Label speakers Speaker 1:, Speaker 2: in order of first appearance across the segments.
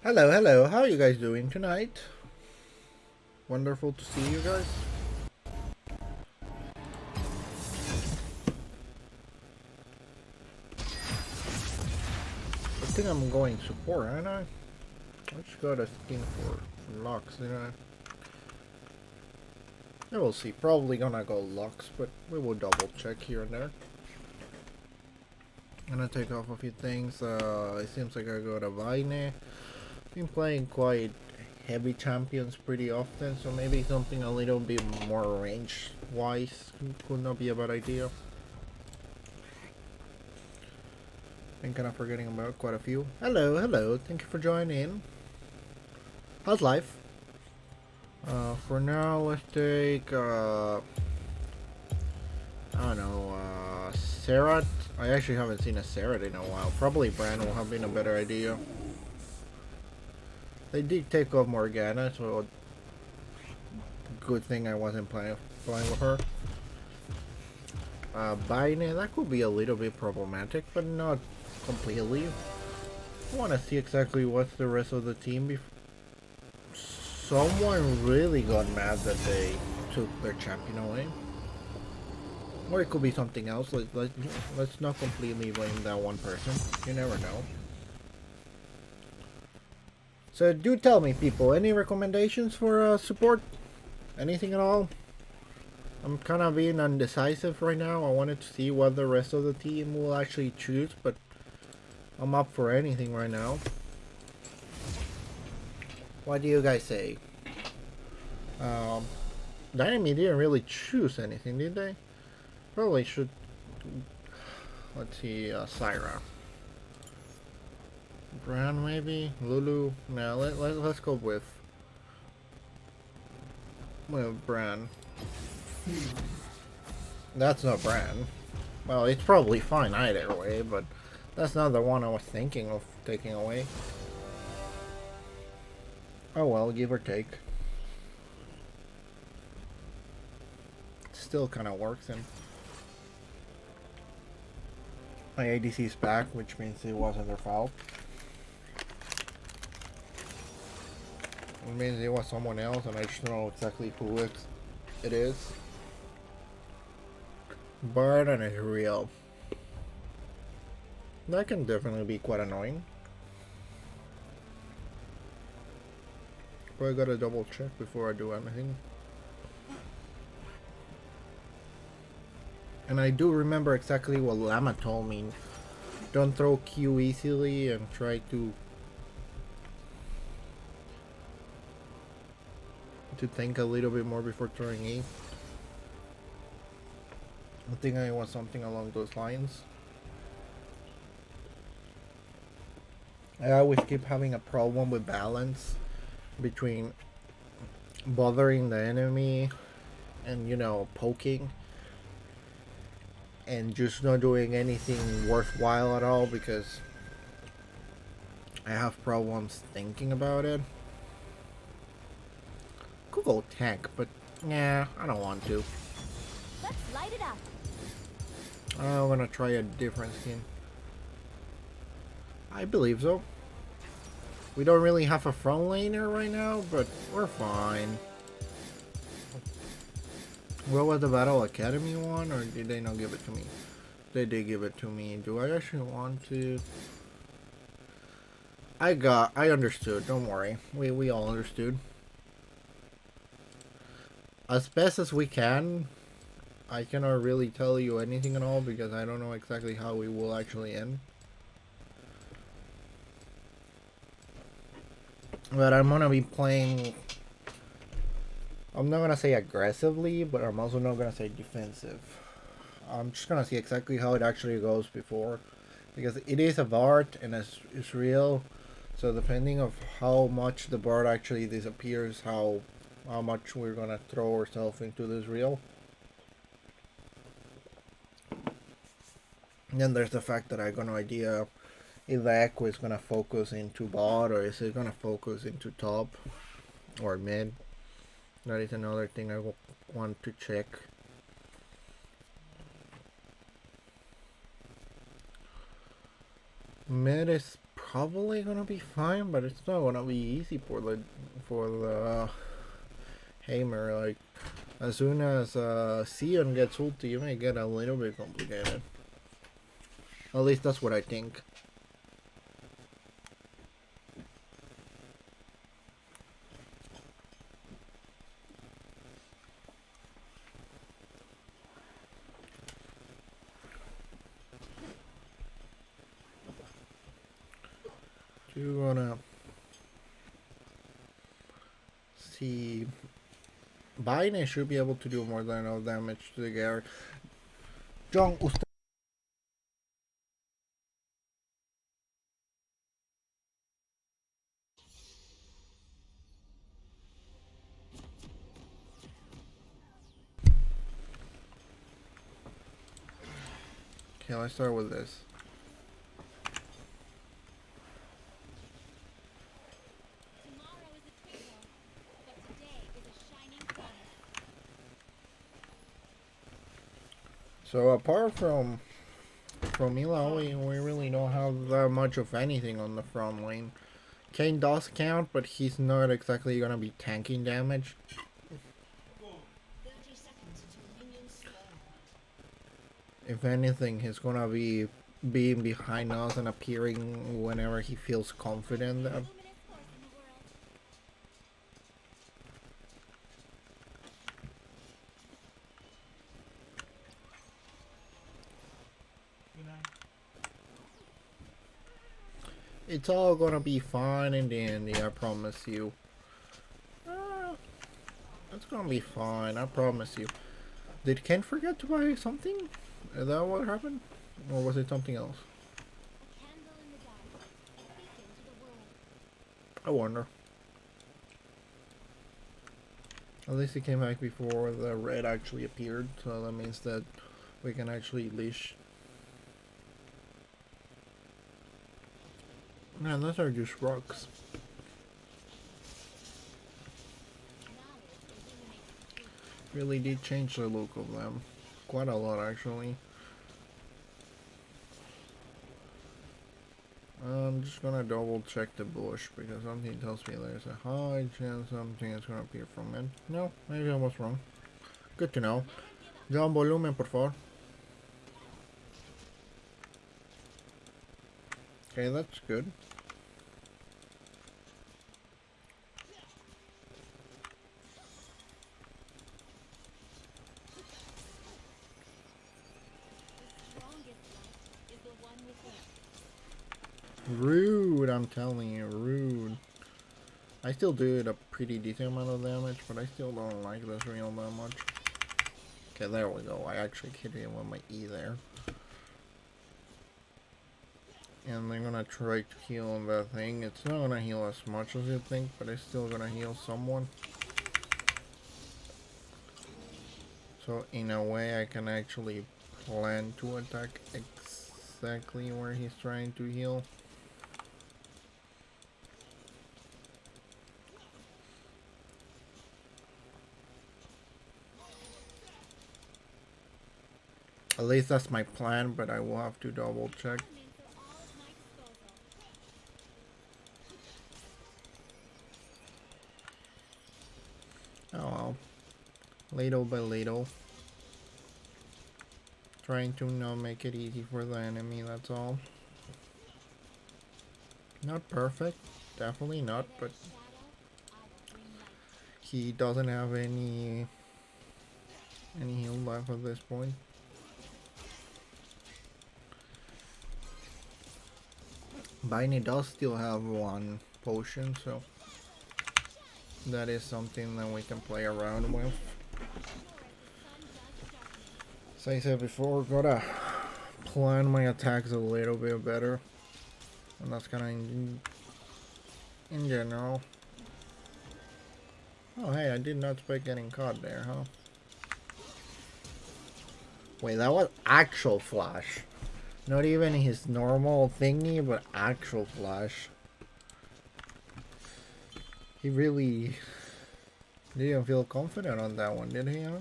Speaker 1: Hello, hello. How are you guys doing tonight? Wonderful to see you guys. I think I'm going support, aren't I? I just got a skin for Lux, didn't I? Yeah, we'll see. Probably gonna go Lux, but we will double check here and there. Gonna take off a few things. It seems like I got a Vayne. Been playing quite heavy champions pretty often, so maybe something a little bit more range wise could not be a bad idea. I'm kind of forgetting about quite a few. Hello, hello. Thank you for joining. How's life? For now, let's take, I don't know, Serrat. I actually haven't seen a Serrat in a while. Probably Bran will have been a better idea. They did take off Morgana, so good thing I wasn't playing with her. Vayne, that could be a little bit problematic, but not completely. I want to see exactly what's the rest of the team before. Someone really got mad that they took their champion away. Or it could be something else. Let's not completely blame that one person. You never know. So do tell me, people, any recommendations for support? Anything at all? I'm kind of being undecisive right now. I wanted to see what the rest of the team will actually choose, but I'm up for anything right now. What do you guys say? Dynamite didn't really choose anything, did they? Probably should. Let's see, Syra. Bran maybe? Lulu? No, let's go with Bran. That's not Bran. Well, it's probably fine either way, but that's not the one I was thinking of taking away. Oh well, give or take. Still kind of works, and my ADC is back, which means it wasn't their fault. It means it was someone else, and I just don't know exactly who it is. Burden is real. That can definitely be quite annoying. But I gotta double check before I do anything. And I do remember exactly what Llama told me. Don't throw Q easily and try to think a little bit more before throwing E. I think I want something along those lines. I always keep having a problem with balance between bothering the enemy and, you know, poking and just not doing anything worthwhile at all because I have problems thinking about it. Could go tank, but yeah, I don't want to.
Speaker 2: Let's light it up.
Speaker 1: I'm gonna try a different skin. I believe so. We don't really have a front laner right now, but we're fine. What was the Battle Academy one, or did they not give it to me? They did give it to me. Do I actually want to? I understood. Don't worry. We all understood. As best as we can. I cannot really tell you anything at all because I don't know exactly how we will actually end. But I'm gonna be playing. I'm not gonna say aggressively, but I'm also not gonna say defensive. I'm just gonna see exactly how it actually goes before, because it is a Bard and it's real. So depending of how much the Bard actually disappears, how much we're gonna throw ourselves into this reel. And then there's the fact that I got no idea if the Echo is gonna focus into bot or is it gonna focus into top or mid. That is another thing I want to check. Mid is probably gonna be fine, but it's not gonna be easy for the Hammer. Like as soon as Sion gets ulti, you may get a little bit complicated. At least that's what I think. You're gonna see. Biden should be able to do more than enough damage to the Gary. John, usted. Okay, let's start with this.
Speaker 2: Tomorrow is a twinkle, but today is a shining promise.
Speaker 1: So apart from Mila, we really don't have that much of anything on the front lane. Kane does count, but he's not exactly gonna be tanking damage.
Speaker 2: 30 seconds until minions spawn.
Speaker 1: If anything, he's gonna be being behind us and appearing whenever he feels confident that.
Speaker 2: Luminous force in the world.
Speaker 1: It's all gonna be fine in the end, I promise you. It's gonna be fine, I promise you. Did Ken forget to buy something? Is that what happened? Or was it something else?
Speaker 2: A candle in the dark. A beacon to the world.
Speaker 1: I wonder. At least he came back before the red actually appeared, so that means that we can actually leash. Man, those are just rocks.
Speaker 2: Knowledge illuminates the truth.
Speaker 1: Really did change the look of them. Quite a lot, actually. I'm just gonna double check the bush because something tells me there's a high chance something is gonna appear from it. No, maybe I was wrong. Good to know. John, volumen, por favor. Okay, that's good.
Speaker 2: The strongest light is the one within.
Speaker 1: Rude, I'm telling you, rude. I still do it a pretty decent amount of damage, but I still don't like this real that much. Okay, there we go. I actually hit him with my E there. And I'm gonna try to heal on that thing. It's not gonna heal as much as you think, but it's still gonna heal someone. So in a way I can actually plan to attack exactly where he's trying to heal. At least that's my plan, but I will have to double check.
Speaker 2: Elements are all at my disposal.
Speaker 1: Oh well. Little by little. Trying to not make it easy for the enemy, that's all. Not perfect, definitely not, but
Speaker 2: Shadow, I will bring light.
Speaker 1: he doesn't have any heal left at this point. Biney does still have one potion, so that is something that we can play around with. As I said before, gotta plan my attacks a little bit better, and that's kind of in general. Oh hey, I did not expect getting caught there, huh? Wait, that was actual flash. Not even his normal thingy, but actual flash. He really didn't feel confident on that one, did he, huh?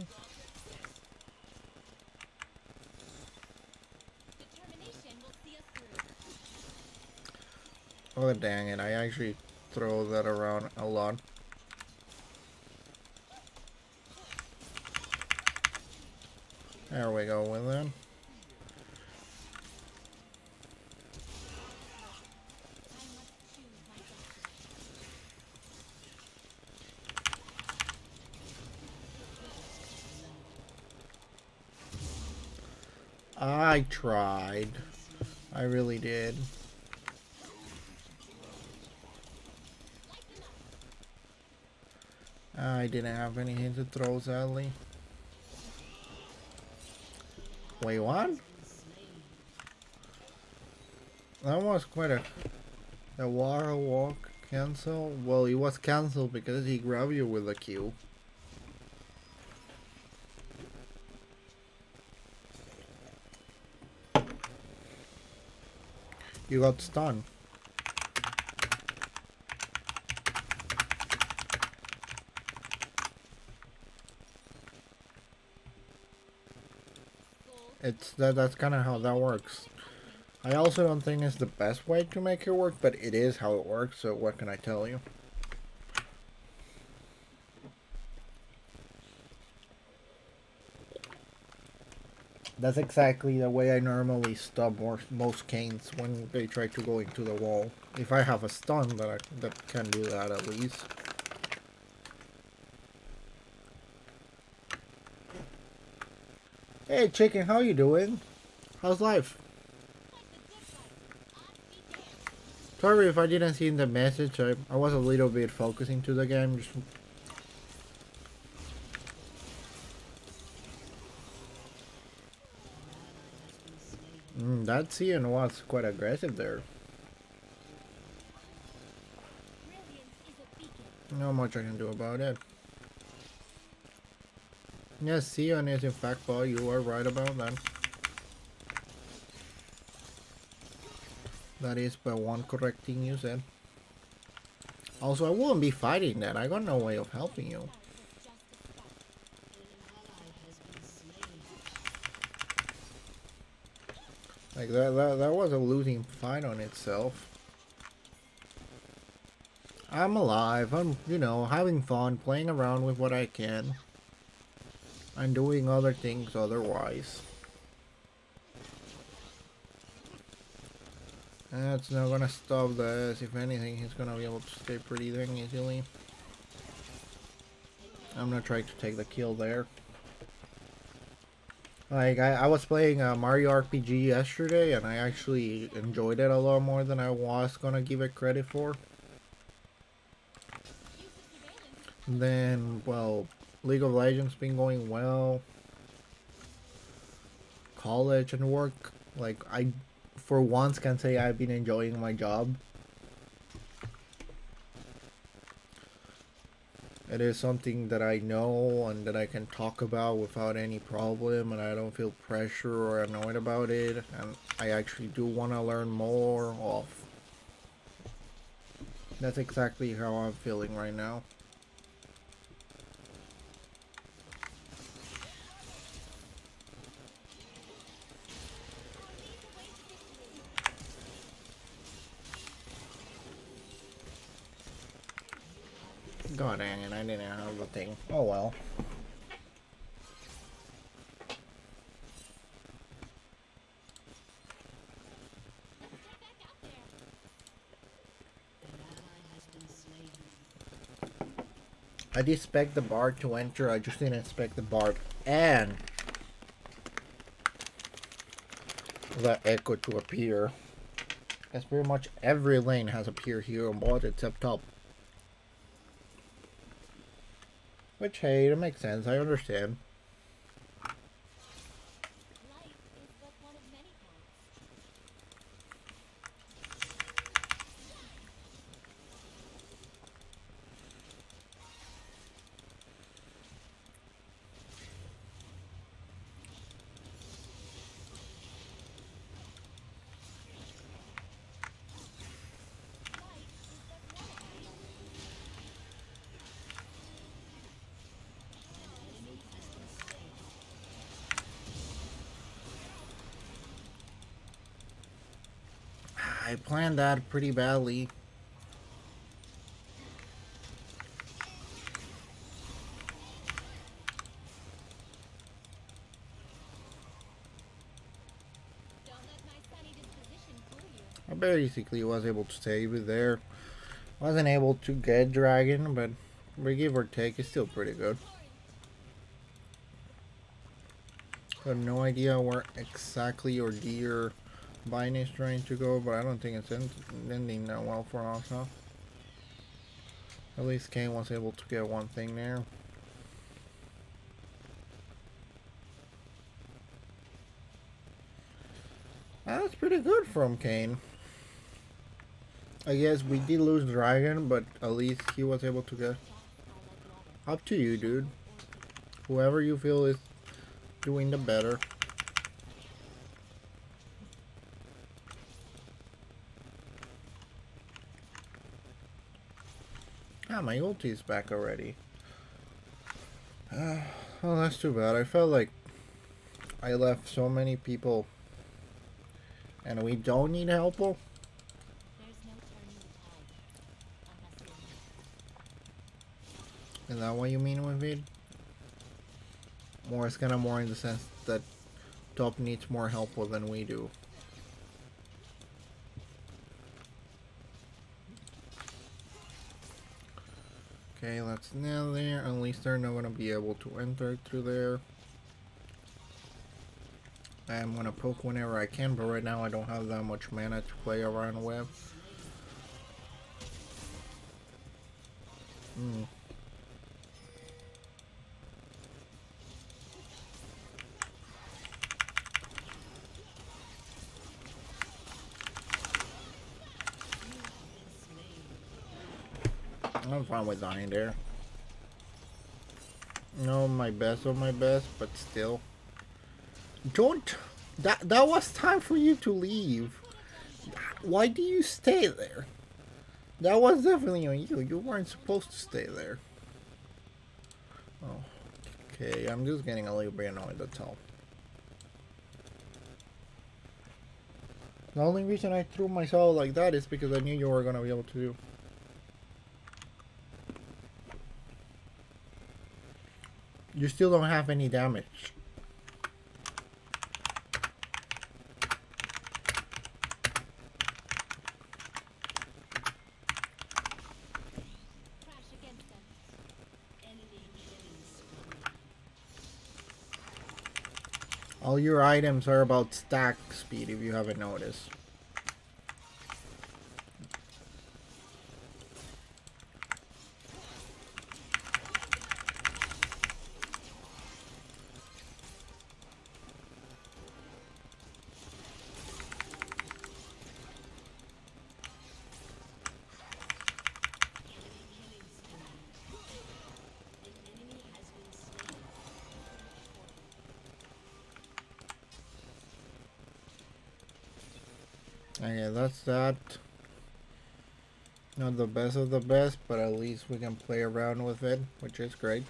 Speaker 2: Determination will see us through.
Speaker 1: Oh dang it, I actually throw that around a lot. There we go with that.
Speaker 2: I must choose my destiny.
Speaker 1: I tried. I really did. I didn't have anything to throw, sadly. Wait, what? That was quite a... The water walk cancel? Well, it was cancelled because he grabbed you with a Q. You got stunned. That's kind of how that works. I also don't think it's the best way to make it work, but it is how it works, so what can I tell you? That's exactly the way I normally stop most canes when they try to go into the wall. If I have a stun that can do that at least. Hey chicken, how you doing? How's life? Sorry if I didn't see in the message. I was a little bit focusing to the game. That Sion was quite aggressive there.
Speaker 2: Brilliance is a beacon.
Speaker 1: Not much I can do about it. Yes, Sion is in fact ball. You are right about that. That is by one correct thing you said. Also, I wouldn't be fighting that. I got no way of helping you. Like that was a losing fight on itself. I'm alive. I'm, you know, having fun, playing around with what I can. I'm doing other things otherwise. That's not gonna stop this. If anything, he's gonna be able to stay pretty dang easily. I'm not trying to take the kill there. Like, I was playing Mario RPG yesterday, and I actually enjoyed it a lot more than I was gonna give it credit for. Then, well, League of Legends been going well. College and work, like, I, for once, can say I've been enjoying my job. It is something that I know and that I can talk about without any problem, and I don't feel pressure or annoyed about it, and I actually do want to learn more of. That's exactly how I'm feeling right now. God dang it, I didn't have the thing. Oh well. I did expect the bard to enter, I just didn't expect the bard and the echo to appear. As pretty much every lane has appeared here on board except top. Which, hey, it makes sense, I understand.
Speaker 2: Life is but one of many paths.
Speaker 1: I planned that pretty badly.
Speaker 2: Don't let my sunny disposition fool you.
Speaker 1: I basically was able to save it there. Wasn't able to get dragon, but give or take, it's still pretty good. Got no idea where exactly or dear Vine is trying to go, but I don't think it's ending that well for us, huh? At least Kane was able to get one thing there. That's pretty good from Kane. I guess we did lose Dragon, but at least he was able to get. Up to you, dude. Whoever you feel is doing the better. Ah, my ulti is back already. Well, that's too bad. I felt like I left so many people, and we don't need help.
Speaker 2: There's no turning the tide unless you're
Speaker 1: Is that what you mean with it? More, it's kind of more in the sense that top needs more help than we do. Okay, let's nail there. At least they're not going to be able to enter through there. I'm going to poke whenever I can, but right now I don't have that much mana to play around with. I'm fine with dying there. No, my best of my best, but still. Don't. That was time for you to leave. Why do you stay there? That was definitely on you. You weren't supposed to stay there. Oh. Okay, I'm just getting a little bit annoyed, that's all. The only reason I threw myself like that is because I knew you were gonna be able to do. You still don't have any damage.
Speaker 2: crash against them.
Speaker 1: All your items are about stack speed if you haven't noticed. Okay, that's that. Not the best of the best, but at least we can play around with it, which is great.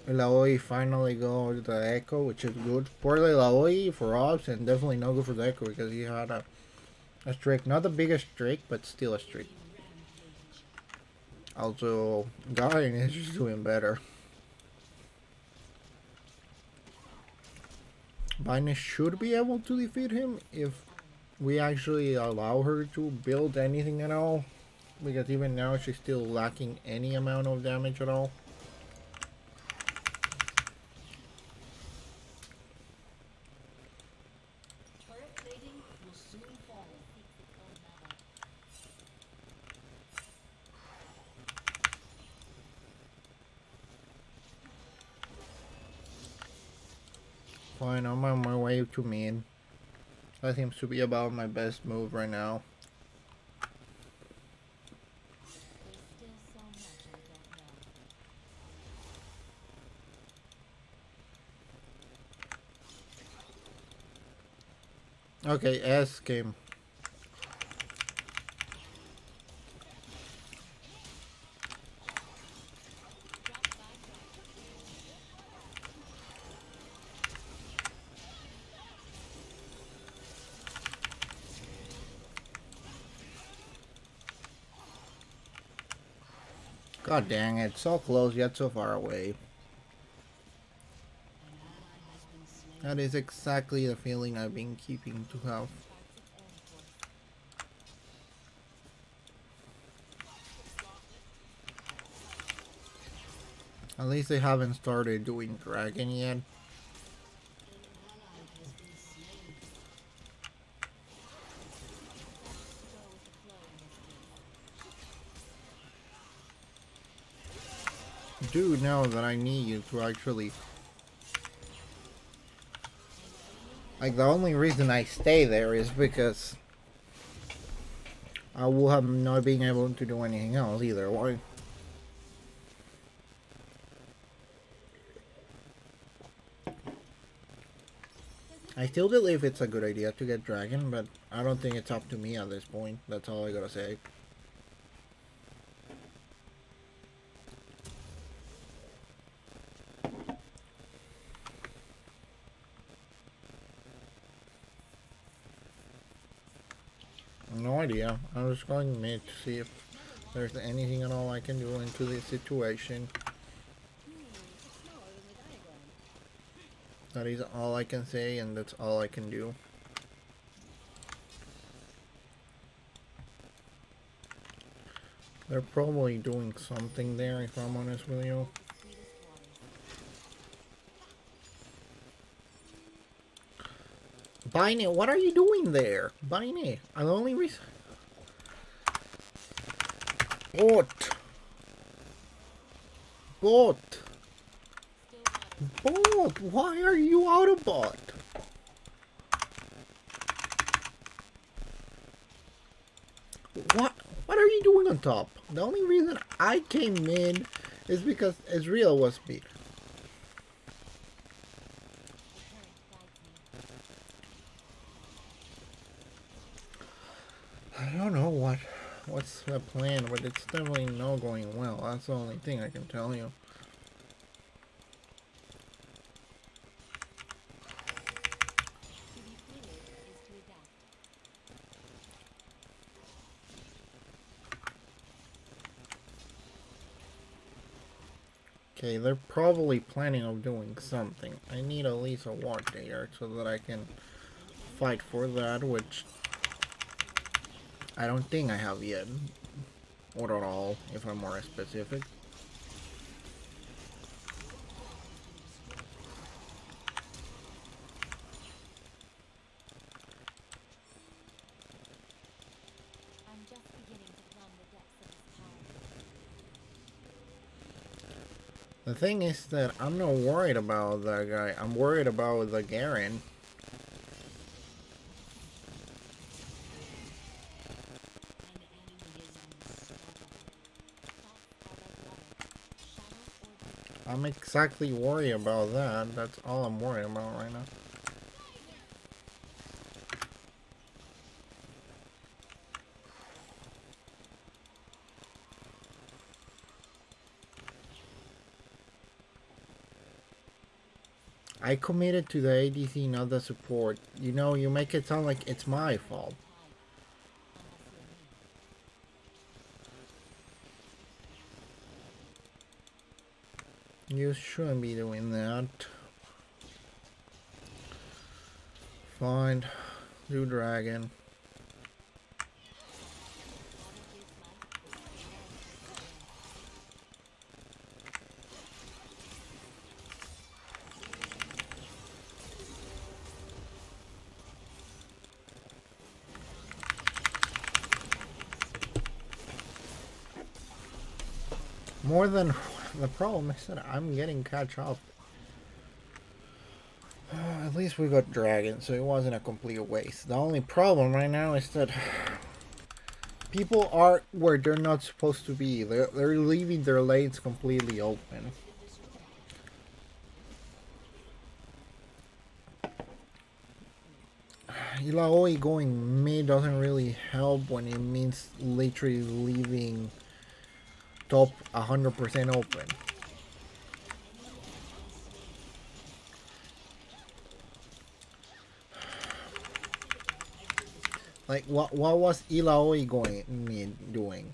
Speaker 1: Laoi finally got the Echo, which is good. Poorly Laoi for us, and definitely no good for the Echo because he had a streak. Not the biggest streak, but still a streak. Also, Guardian is just doing better. Vine should be able to defeat him if we actually allow her to build anything at all. Because even now she's still lacking any amount of damage at all. Fine, I'm on my way to main. That seems to be about my best move right now.
Speaker 2: There's still so much I don't know.
Speaker 1: Okay, S came. God dang it, so close yet so far away. That is exactly the feeling I've been keeping to have. At least they haven't started doing dragon yet. Do know that I need you to actually... Like, the only reason I stay there is because I will have not being able to do anything else either way. I still believe it's a good idea to get dragon, but I don't think it's up to me at this point. That's all I gotta say. No idea. I'm just going mid to see if there's anything at all I can do into this situation. That is all I can say, and that's all I can do. They're probably doing something there, if I'm honest with you. Bine, what are you doing there? Bine, the only reason... Bot! Bot! Bot! Why are you out of bot? What are you doing on top? The only reason I came in is because Ezreal was beat. I don't know what's the plan, but it's definitely not going well. That's the only thing I can tell you. Okay, they're probably planning on doing something. I need at least a ward there so that I can fight for that, which I don't think I have yet. Or at all, if I'm more specific.
Speaker 2: I'm just beginning to plumb the depths of his power.
Speaker 1: The thing is that I'm not worried about that guy. I'm worried about the Garen. I'm exactly worried about that. That's all I'm worried about right now. I committed to the ADC, not the support. You know, you make it sound like it's my fault. You shouldn't be doing that. Fine. Do dragon. More than the problem is that I'm getting catch up. At least we got dragon, so it wasn't a complete waste. The only problem right now is that people are where they're not supposed to be. They're leaving their lanes completely open. Illaoi going mid doesn't really help when it means literally leaving top 100% open. Like what was Illaoi going mid doing?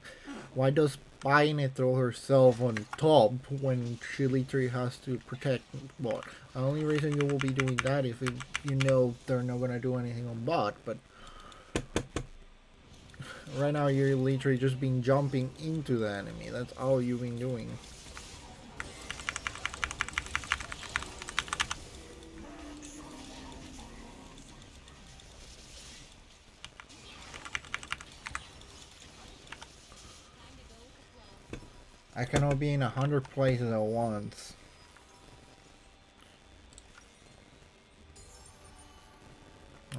Speaker 1: Why does Spine throw herself on top when she literally has to protect bot? The only reason you will be doing that if you know they're not gonna do anything on bot, but right now you're literally just been jumping into the enemy. That's all you've been doing. I cannot be in 100 places at once.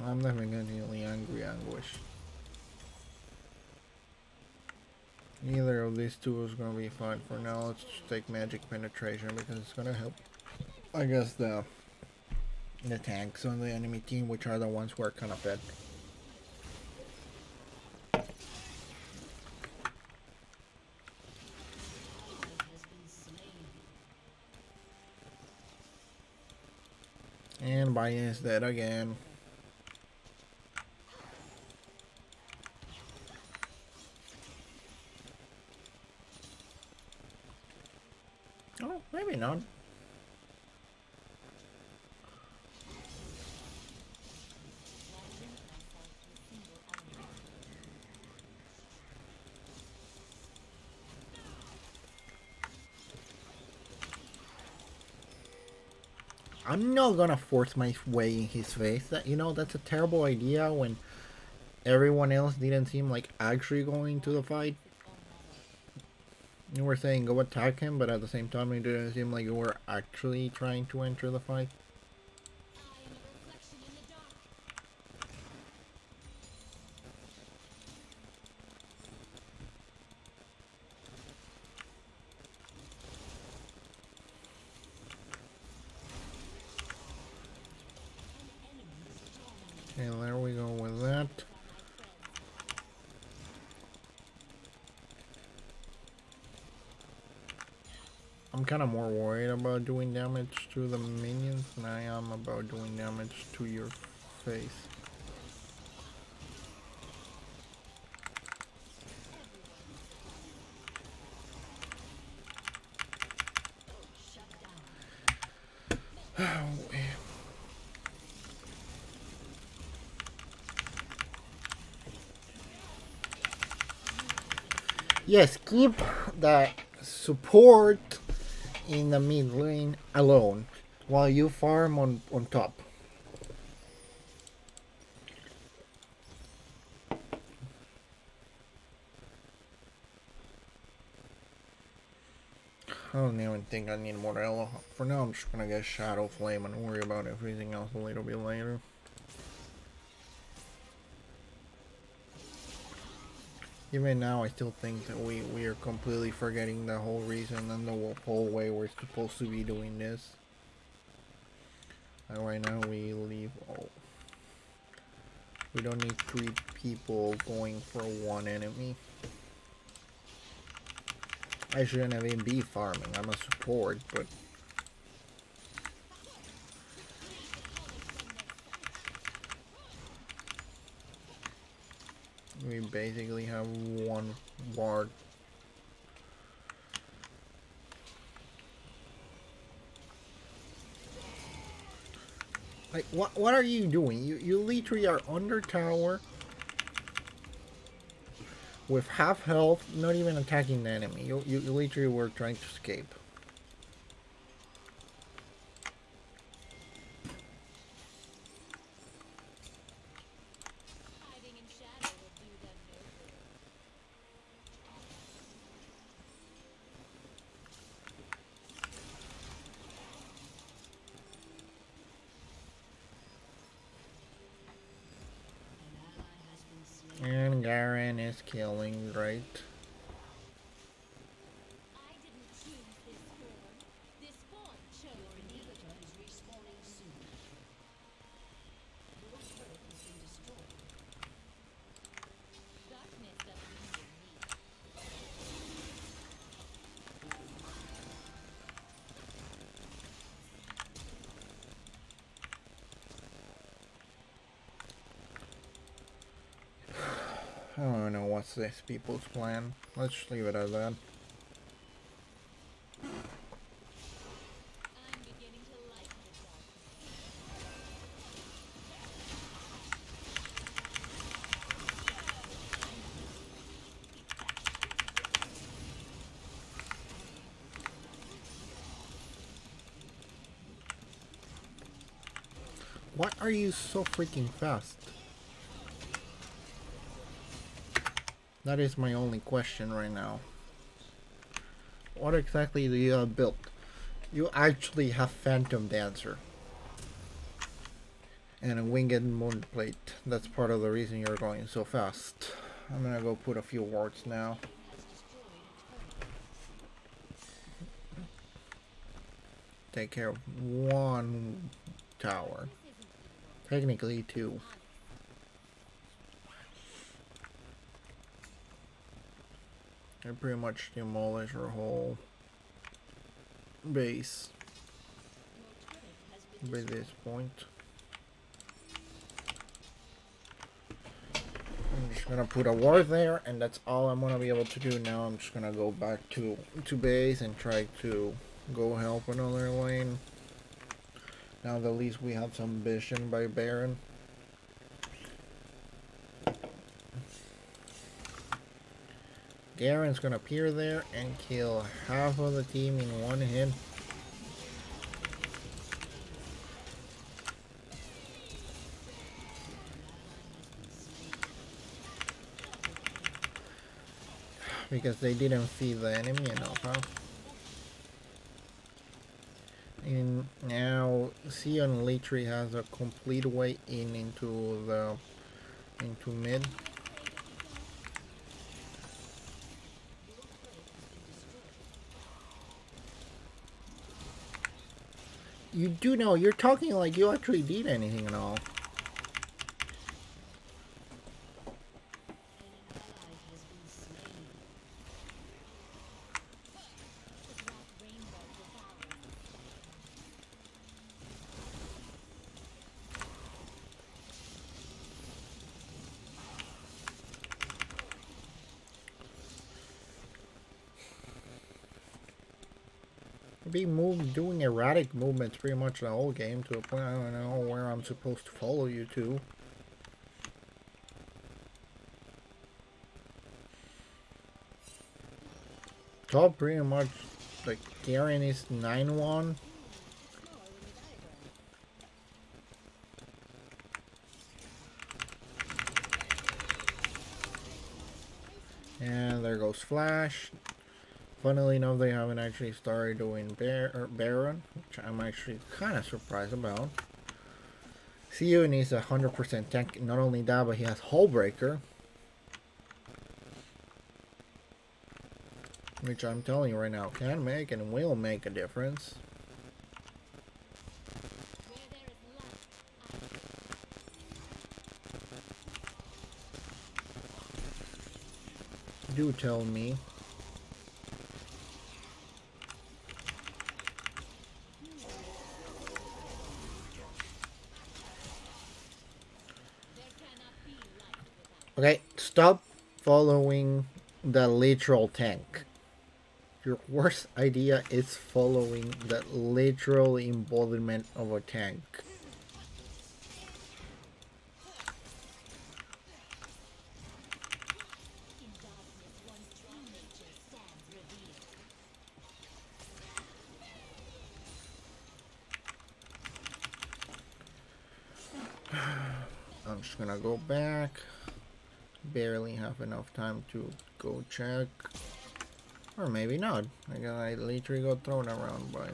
Speaker 1: I'm definitely angry anguish. Neither of these two is gonna be fine for now. Let's just take magic penetration because it's gonna help. I guess the tanks on the enemy team, which are the ones who are kind of fed. And Biden is dead again. Oh, maybe not. I'm not gonna force my way in his face. That, you know, that's a terrible idea when everyone else didn't seem like actually going to the fight. You were saying go attack him, but at the same time it didn't seem like you were actually trying to enter the fight. Okay, there we go with that. I'm kind of more worried about doing damage to the minions than I am about doing damage to your face. Yes, keep the support in the mid lane alone while you farm on top. I don't even think I need Morello. For now, I'm just gonna get Shadow Flame and worry about everything else a little bit later. Even now, I still think that we are completely forgetting the whole reason and the whole way we're supposed to be doing this. And right now, we leave. Oh, we don't need 3 people going for 1 enemy. I shouldn't even be farming. I'm a support, but we basically have 1 ward. Like, what are you doing? You literally are under tower with half health, not even attacking the enemy. You literally were trying to escape. And Garen is killing, right?
Speaker 2: I didn't choose this form. This form chose me. Darkness doesn't hinder me.
Speaker 1: I don't know what's this people's plan. Let's just leave it at that.
Speaker 2: I'm beginning to like the darkness.
Speaker 1: Why are you so freaking fast? That is my only question right now. What exactly do you have built? You actually have Phantom Dancer. And a Winged Moonplate. That's part of the reason you're going so fast. I'm gonna go put a few wards now. Take care of one tower. Technically two. I pretty much demolish her whole base by this point. I'm just gonna put a ward there, and that's all I'm gonna be able to do now. I'm just gonna go back to base and try to go help another lane. Now that at least we have some vision by Baron. Garen's gonna appear there and kill half of the team in one hit. Because they didn't feed the enemy enough, huh? And now Sion Litri has a complete way into mid. You do know, you're talking like you actually did anything and all. Doing erratic movements pretty much the whole game to a point I don't know where I'm supposed to follow you to. Top pretty much like Garen is 9-1. And there goes Flash. Funnily enough, they haven't actually started doing Baron, which I'm actually kind of surprised about. Sion is 100% tank. Not only that, but he has Hullbreaker. Which I'm telling you right now can make and will make a difference. Do tell me. Okay, stop following the literal tank. Your worst idea is following the literal embodiment of a tank. I'm just gonna go back. Barely have enough time to go check. Or maybe not. I literally got thrown around by.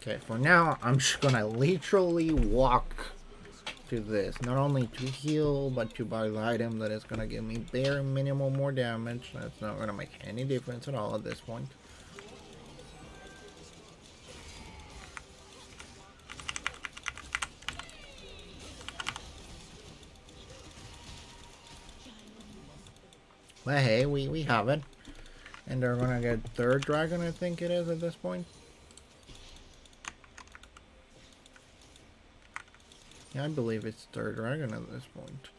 Speaker 1: Okay, for now, I'm just gonna literally walk to this. Not only to heal, but to buy the item that is gonna give me bare minimum more damage. That's not gonna make any difference at all at this point. But hey, we have it. And they're gonna get third dragon, I think it is at this point. Yeah, I believe it's third dragon at this point.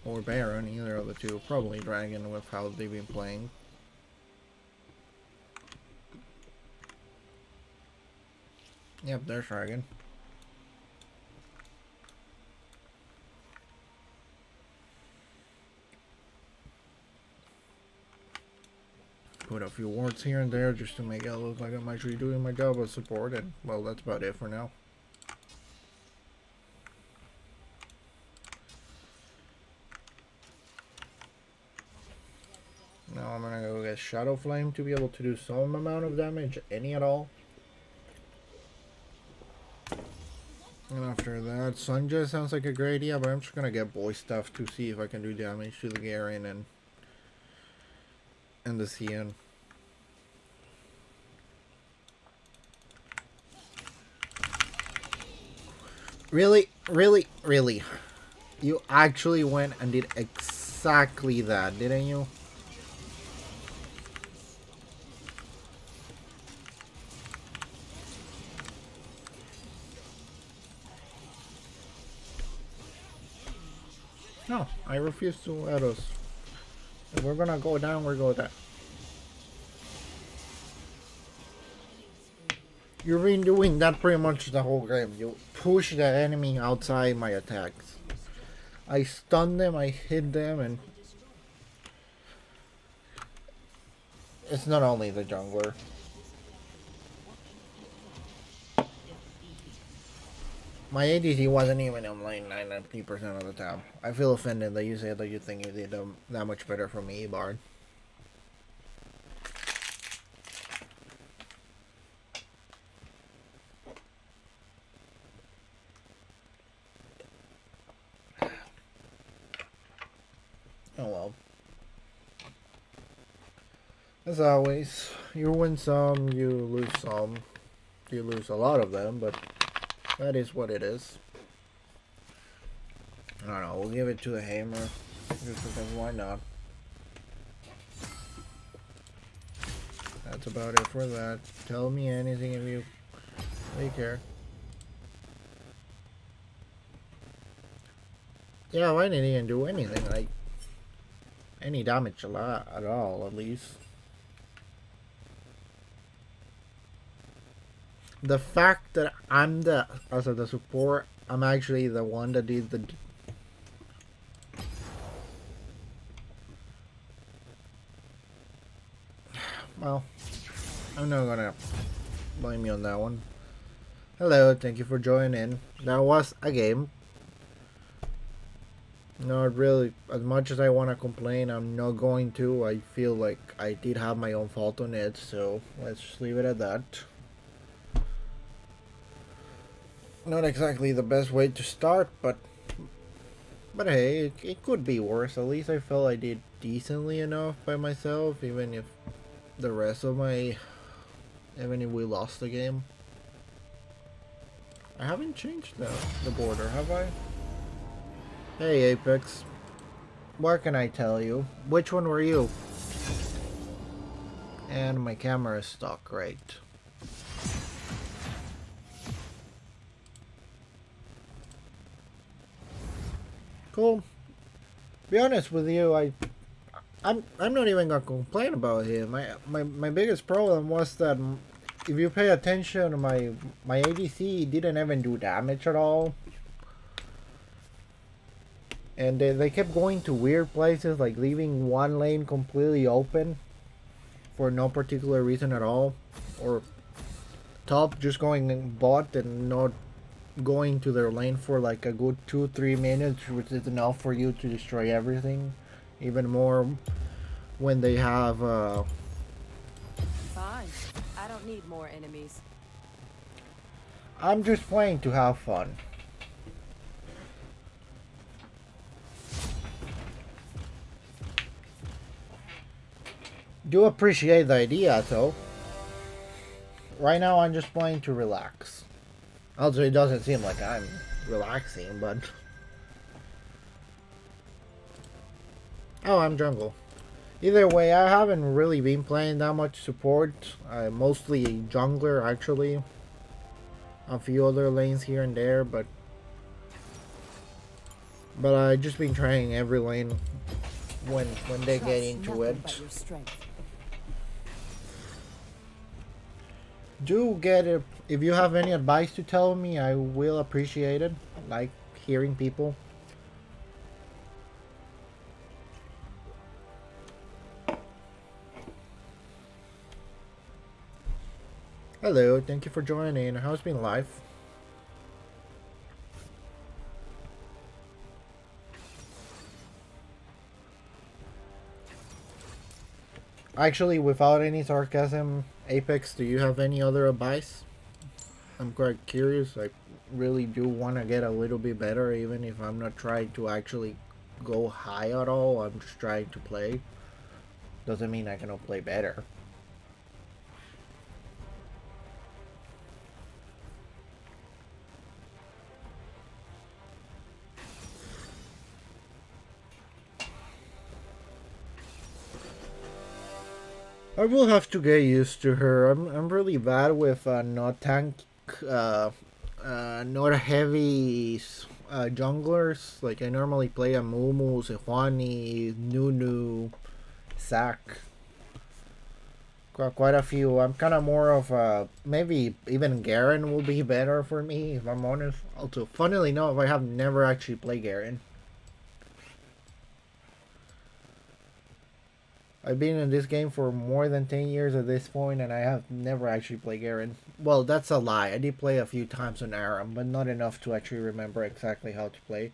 Speaker 1: Or Baron, either of the two. Probably dragon with how they've been playing. Yep, there's dragon. Put a few words here and there just to make it look like I'm actually doing my job as support, and well, that's about it for now. Now I'm gonna go get Shadow Flame to be able to do some amount of damage, any at all. And after that, Sunja sounds like a great idea, but I'm just gonna get boy stuff to see if I can do damage to the Garen and the Cian. Really? Really? Really? You actually went and did exactly that, didn't you? No, I refuse to let us. If we're gonna go down, we're going down. You've been doing that pretty much the whole game. You push the enemy outside my attacks. I stun them, I hit them, and it's not only the jungler. My ADC wasn't even on lane 90% of the time. I feel offended that you said that you think you did that much better from me, Bard. Oh well. As always, you win some, you lose some. You lose a lot of them, but that is what it is. I don't know, we'll give it to the Hammer. Just because why not? That's about it for that. Tell me anything if you really care. Yeah, I didn't even do anything, like any damage at all, at least. The fact that I'm the support, I'm actually the one that did the. Well, I'm not gonna blame you on that one. Hello, thank you for joining in. That was a game. Not really, as much as I want to complain, I'm not going to. I feel like I did have my own fault on it, so let's just leave it at that. Not exactly the best way to start, but hey, it could be worse. At least I felt I did decently enough by myself, even if the rest of my, even if we lost the game. I haven't changed the border, have I? Hey Apex, what can I tell you? Which one were you? And my camera is stuck, right? Cool. Be honest with you, I'm not even gonna complain about him. My biggest problem was that if you pay attention, my ADC didn't even do damage at all, and they kept going to weird places, like leaving one lane completely open for no particular reason at all, or top just going bot and not going to their lane for like a good 2-3 minutes, which is enough for you to destroy everything, even more when they have
Speaker 3: Fine. I don't need more enemies.
Speaker 1: I'm just playing to have fun. Do appreciate the idea though. Right now I'm just playing to relax. Also, it doesn't seem like I'm relaxing, but Oh, I'm jungle. Either way, I haven't really been playing that much support. Mostly jungler, actually. A few other lanes here and there, but I just been trying every lane when they get
Speaker 3: Trust
Speaker 1: into
Speaker 3: nothing
Speaker 1: it.
Speaker 3: but your strength.
Speaker 1: Do get it if you have any advice to tell me. I will appreciate it. Like hearing people. Hello, thank you for joining. How's been life? Actually, without any sarcasm, Apex, do you have any other advice? I'm quite curious. I really do want to get a little bit better, even if I'm not trying to actually go high at all. I'm just trying to play. Doesn't mean I cannot play better. I will have to get used to her. I'm really bad with not tank, uh, not heavy junglers. Like I normally play a Mumu, Sejuani, Nunu, Zac. Quite a few. I'm kind of more of a maybe even Garen will be better for me if I'm honest. Also, funnily enough, I have never actually played Garen. I've been in this game for more than 10 years at this point, and I have never actually played Garen. Well, that's a lie. I did play a few times on Aram, but not enough to actually remember exactly how to play.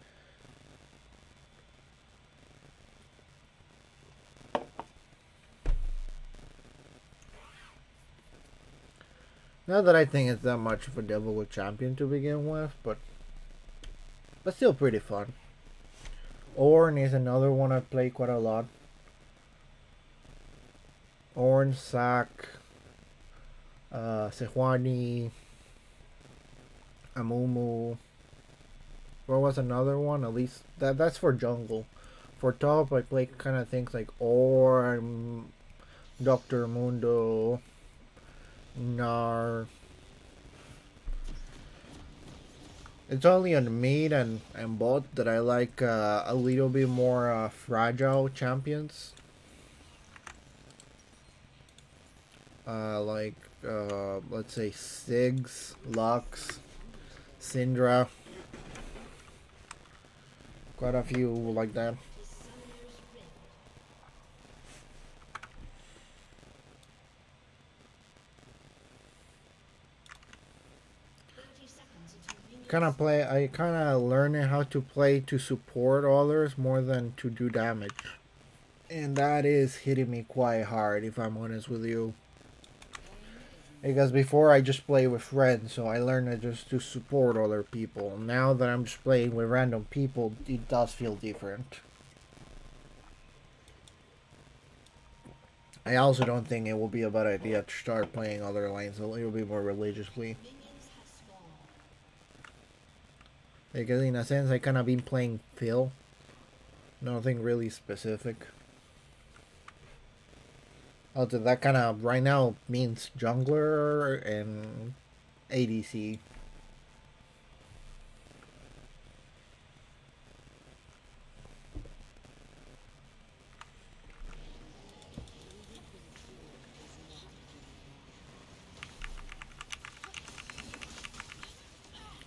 Speaker 1: Not that I think it's that much of a difficult champion to begin with, but still pretty fun. Ornn is another one I play quite a lot. Ornn, Zac, Sejuani, Amumu. What was another one? At least that's for jungle. For top, I play kind of things like Ornn, Doctor Mundo, Gnar. It's only on mid and bot that I like a little bit more fragile champions. Like let's say Ziggs, Lux, Syndra. Quite a few like that. I kind of learning how to play to support others more than to do damage. And that is hitting me quite hard if I'm honest with you. Because before I just play with friends, so I learned to just to support other people. Now that I'm just playing with random people, it does feel different. I also don't think it will be a bad idea to start playing other lanes a little bit more religiously. Because in a sense, I kind of been playing Phil. Nothing really specific. Although that kind of right now means jungler and ADC.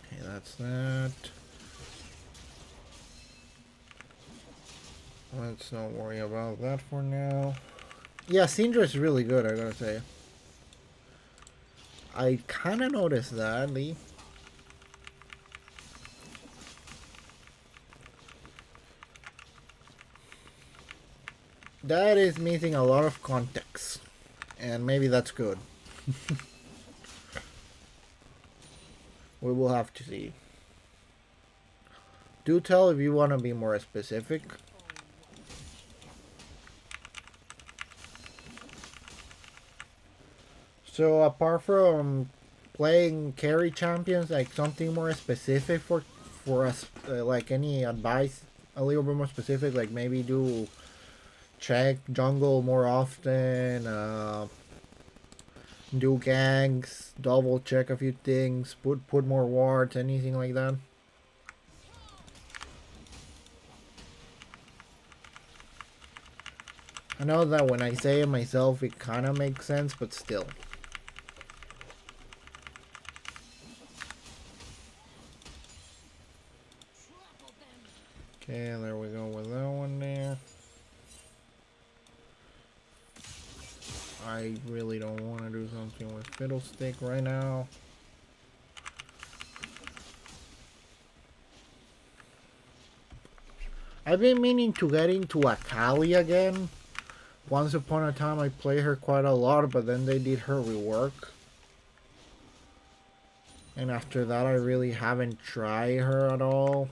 Speaker 1: Okay, that's that. Let's not worry about that for now. Yeah, Syndra is really good, I gotta say. I kind of noticed that, Lee. That is missing a lot of context. And maybe that's good. We will have to see. Do tell if you want to be more specific. So apart from playing carry champions, like something more specific for us, like any advice, a little bit more specific, like maybe do check jungle more often, do ganks, double check a few things, put more wards, anything like that. I know that when I say it myself, it kind of makes sense, but still. Okay, there we go with that one there. I really don't want to do something with Fiddlestick right now. I've been meaning to get into Akali again. Once upon a time I played her quite a lot, but then they did her rework. And after that I really haven't tried her at all.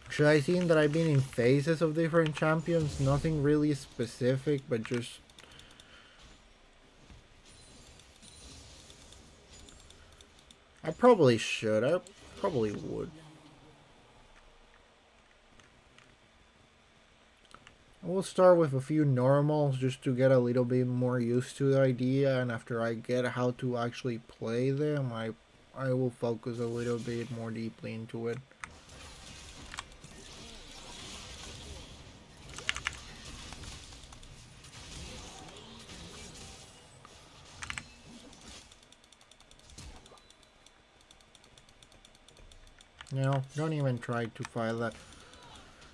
Speaker 1: Should I think that I've been in phases of different champions? Nothing really specific, but just... I probably should. I probably would. We'll start with a few normals just to get a little bit more used to the idea, and after I get how to actually play them, I will focus a little bit more deeply into it. No, don't even try to fight that.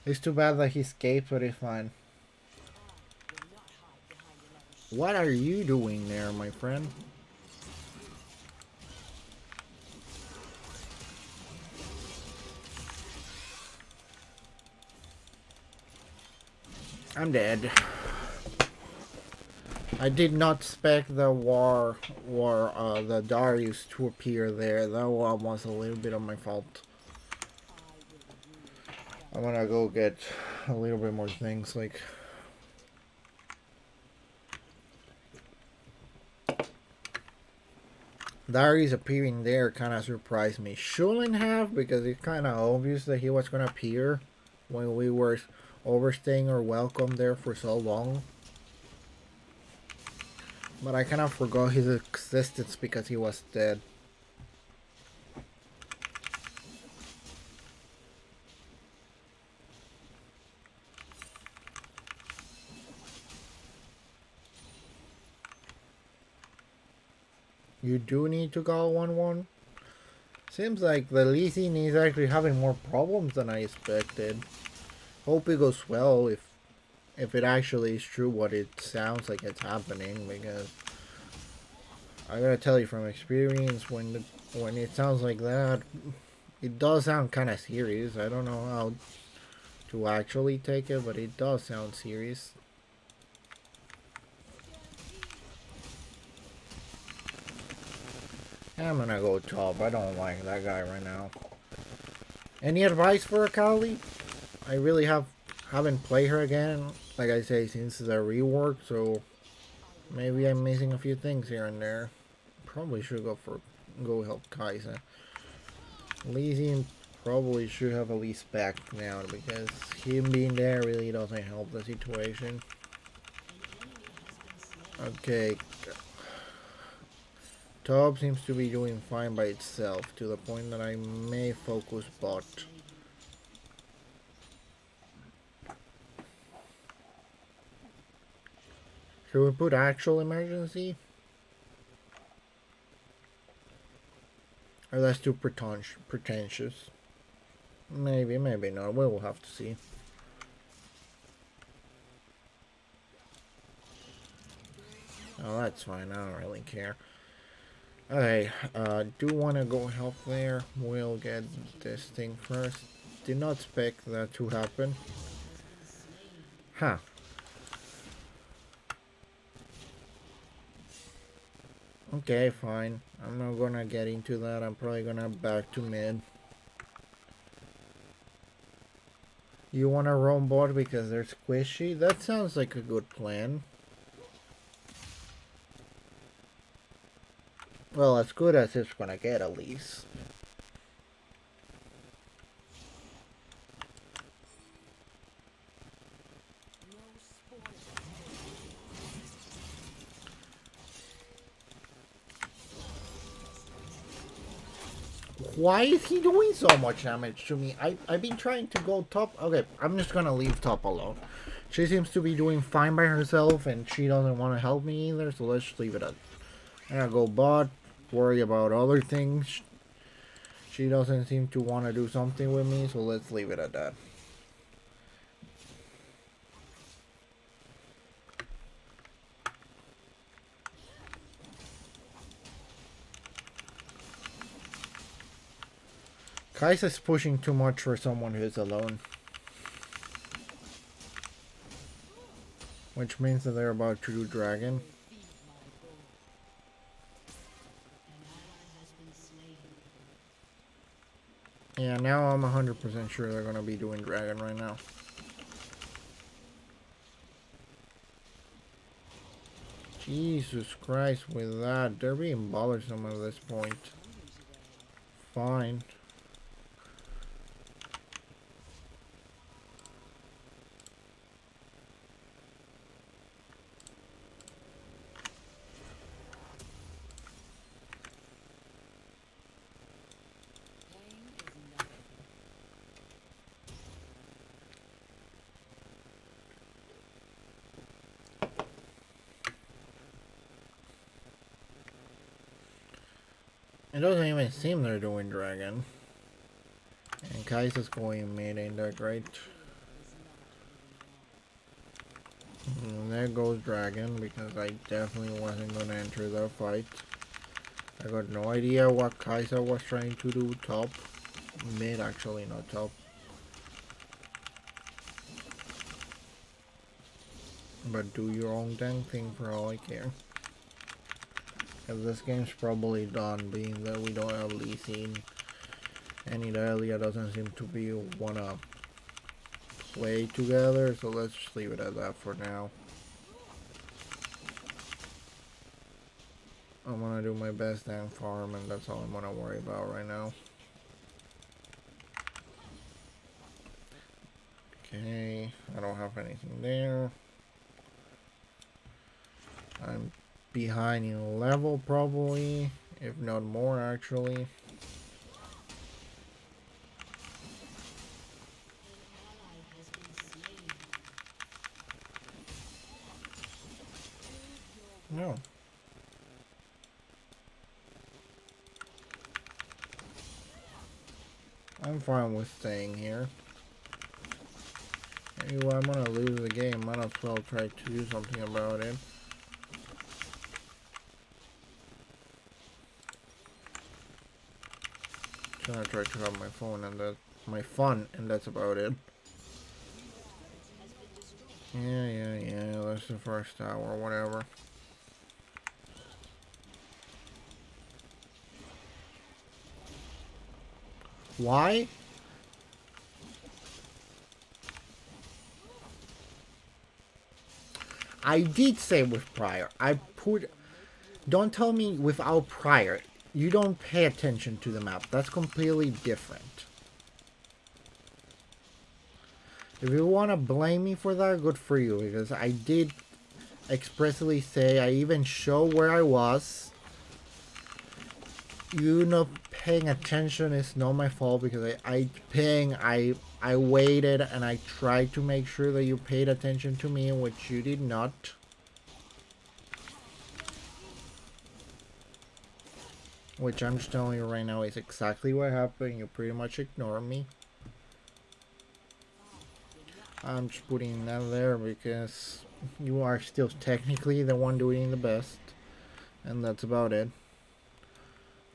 Speaker 1: It's too bad that he escaped, but it's fine. What are you doing there, my friend? I'm dead. I did not expect the the Darius to appear there. That one was a little bit of my fault. I'm gonna go get a little bit more things like... Darius appearing there kind of surprised me. Shouldn't have, because it's kind of obvious that he was gonna appear when we were overstaying our welcome there for so long. But I kind of forgot his existence because he was dead. You do need to go 1-1. Seems like the Lee Sin is actually having more problems than I expected. Hope it goes well if it actually is true what it sounds like it's happening, because I gotta tell you from experience, when it sounds like that, it does sound kind of serious. I don't know how to actually take it, but it does sound serious. I'm gonna go top. I don't like that guy right now. Any advice for Akali? I really haven't played her again, like I say, since the rework, so maybe I'm missing a few things here and there. Probably should go help Kai'Sa. Lee Sin probably should have at least backed now, because him being there really doesn't help the situation. Okay. Top seems to be doing fine by itself, to the point that I may focus bot. Should we put actual emergency? Or that's too pretentious? Maybe, maybe not. We'll have to see. Oh, that's fine. I don't really care. Okay, do want to go help there. We'll get this thing first. Did not expect that to happen. Huh. Okay, fine. I'm not gonna get into that. I'm probably gonna back to mid. You wanna roam bot because they're squishy? That sounds like a good plan. Well, as good as it's gonna get, at least. Why is he doing so much damage to me? I've been trying to go top. Okay, I'm just gonna leave top alone. She seems to be doing fine by herself, and she doesn't want to help me either, so let's just leave it at. I'm gonna go bot, worry about other things. She doesn't seem to want to do something with me, so let's leave it at that. Kai'Sa's pushing too much for someone who's alone. Which means that they're about to do dragon. Yeah, now I'm 100% sure they're gonna be doing dragon right now. Jesus Christ, with that, they're being bothersome at this point. Fine. It doesn't even seem they're doing dragon. And Kai'Sa's going mid, ain't that great? And there goes dragon, because I definitely wasn't gonna enter the fight. I got no idea what Kai'Sa was trying to do top. Mid, actually, not top. But do your own dang thing for all I care. Because this game's probably done, being that we don't have Lee Sin. And Irelia doesn't seem to be wanna play together, so let's just leave it at that for now. I'm gonna do my best damn farm, and that's all I'm gonna worry about right now. Okay, I don't have anything there. I'm behind in level probably, if not more actually. No. I'm fine with staying here. Anyway, I'm gonna lose the game. Might as well try to do something about it. I'm gonna try to have my phone and my fun, and that's about it. Yeah. That's the first tower, whatever. Why? I did say with prior. Don't tell me without prior. You don't pay attention to the map. That's completely different. If you want to blame me for that, good for you. Because I did expressly say, I even show where I was. You not paying attention is not my fault, because I waited and I tried to make sure that you paid attention to me, which you did not. Which I'm just telling you right now is exactly what happened. You pretty much ignored me. I'm just putting that there because you are still technically the one doing the best. And that's about it.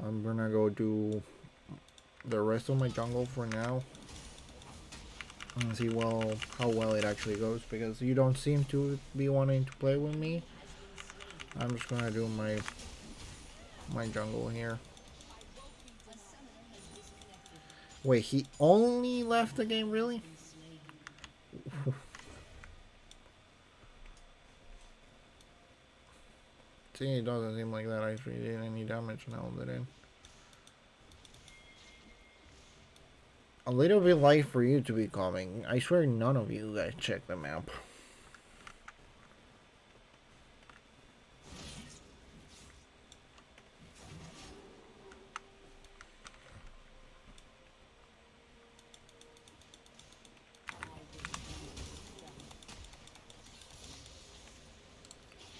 Speaker 1: I'm gonna go do the rest of my jungle for now. And see how well it actually goes, because you don't seem to be wanting to play with me. I'm just gonna do my jungle here. Wait, he only left the game, really? See, it doesn't seem like that actually did any damage now, did it? A little bit late for you to be coming. I swear none of you guys check the map.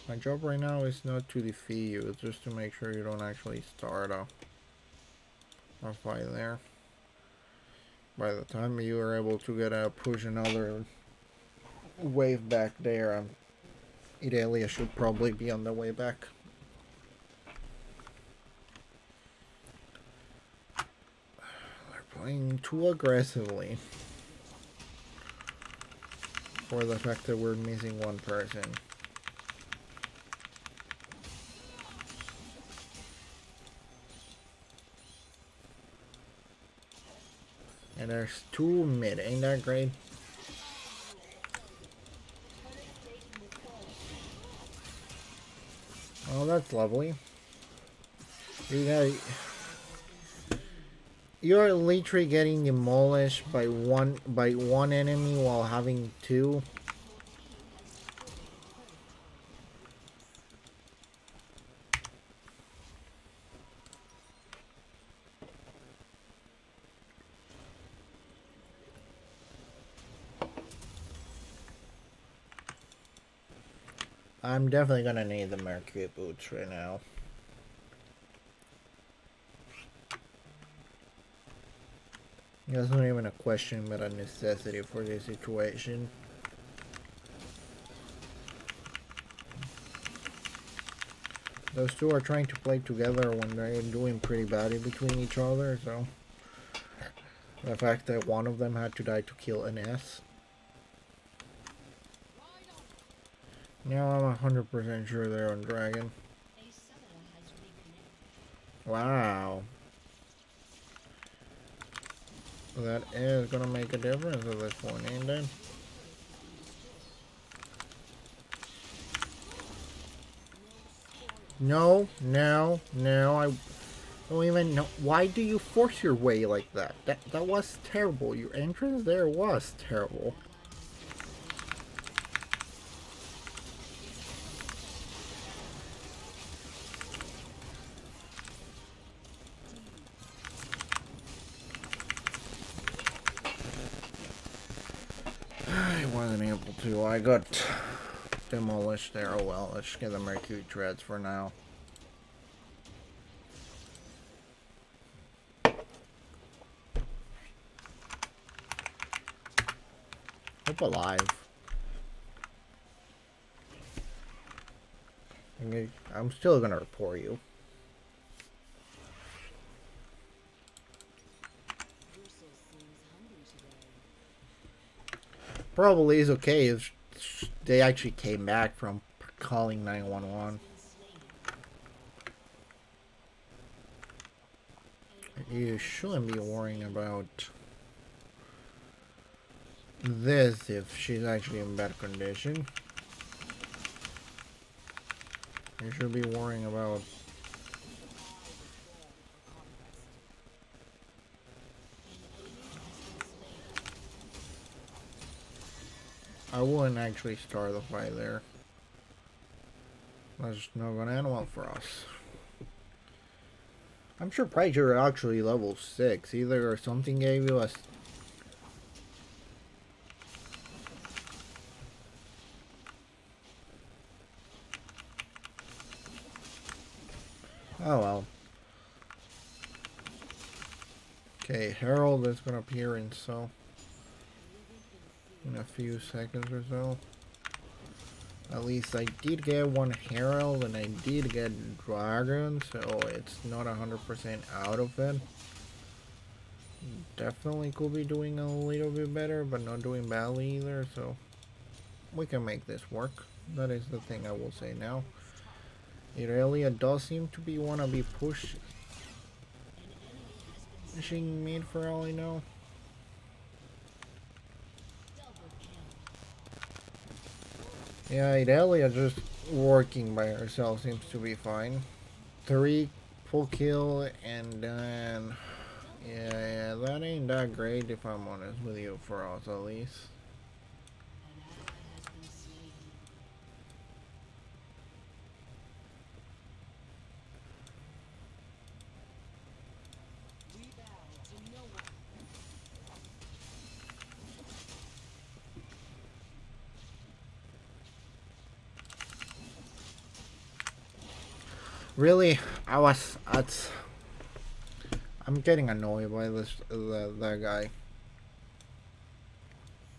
Speaker 1: My job right now is not to defeat you, it's just to make sure you don't actually start a fight there. By the time you are able to get a push another wave back there, Irelia should probably be on the way back. They're playing too aggressively for the fact that we're missing one person. And there's two mid, ain't that great? Oh, that's lovely. You're literally getting demolished by one enemy while having two. I'm definitely gonna need the Mercury boots right now. That's not even a question, but a necessity for this situation. Those two are trying to play together when they're doing pretty badly between each other, so the fact that one of them had to die to kill an S. Now I'm 100% sure they're on Dragon. Wow. That is gonna make a difference at this point, ain't it? No, I don't even know. Why do you force your way like that? That was terrible. Your entrance there was terrible. I wasn't able to. I got demolished there. Oh well, let's just get the Mercury Treads for now. Hope alive. I'm still gonna report you. Probably is okay if they actually came back from calling 911. You shouldn't be worrying about this if she's actually in bad condition. You should be worrying about I wouldn't actually start the fight there. That's not gonna end well for us. I'm surprised you're actually level 6. Either or something gave you a... Oh well. Okay, Herald is gonna appear in a few seconds or so. At least I did get one Herald and I did get Dragon, so it's not 100% out of it. Definitely could be doing a little bit better, but not doing badly either, so we can make this work. That is the thing I will say now. Irelia does seem to wanna be pushing mid for all I know. Yeah, Irelia just working by herself seems to be fine. 3 full kill and then yeah, that ain't that great if I'm honest with you, for us at least. Really, I'm getting annoyed by that guy.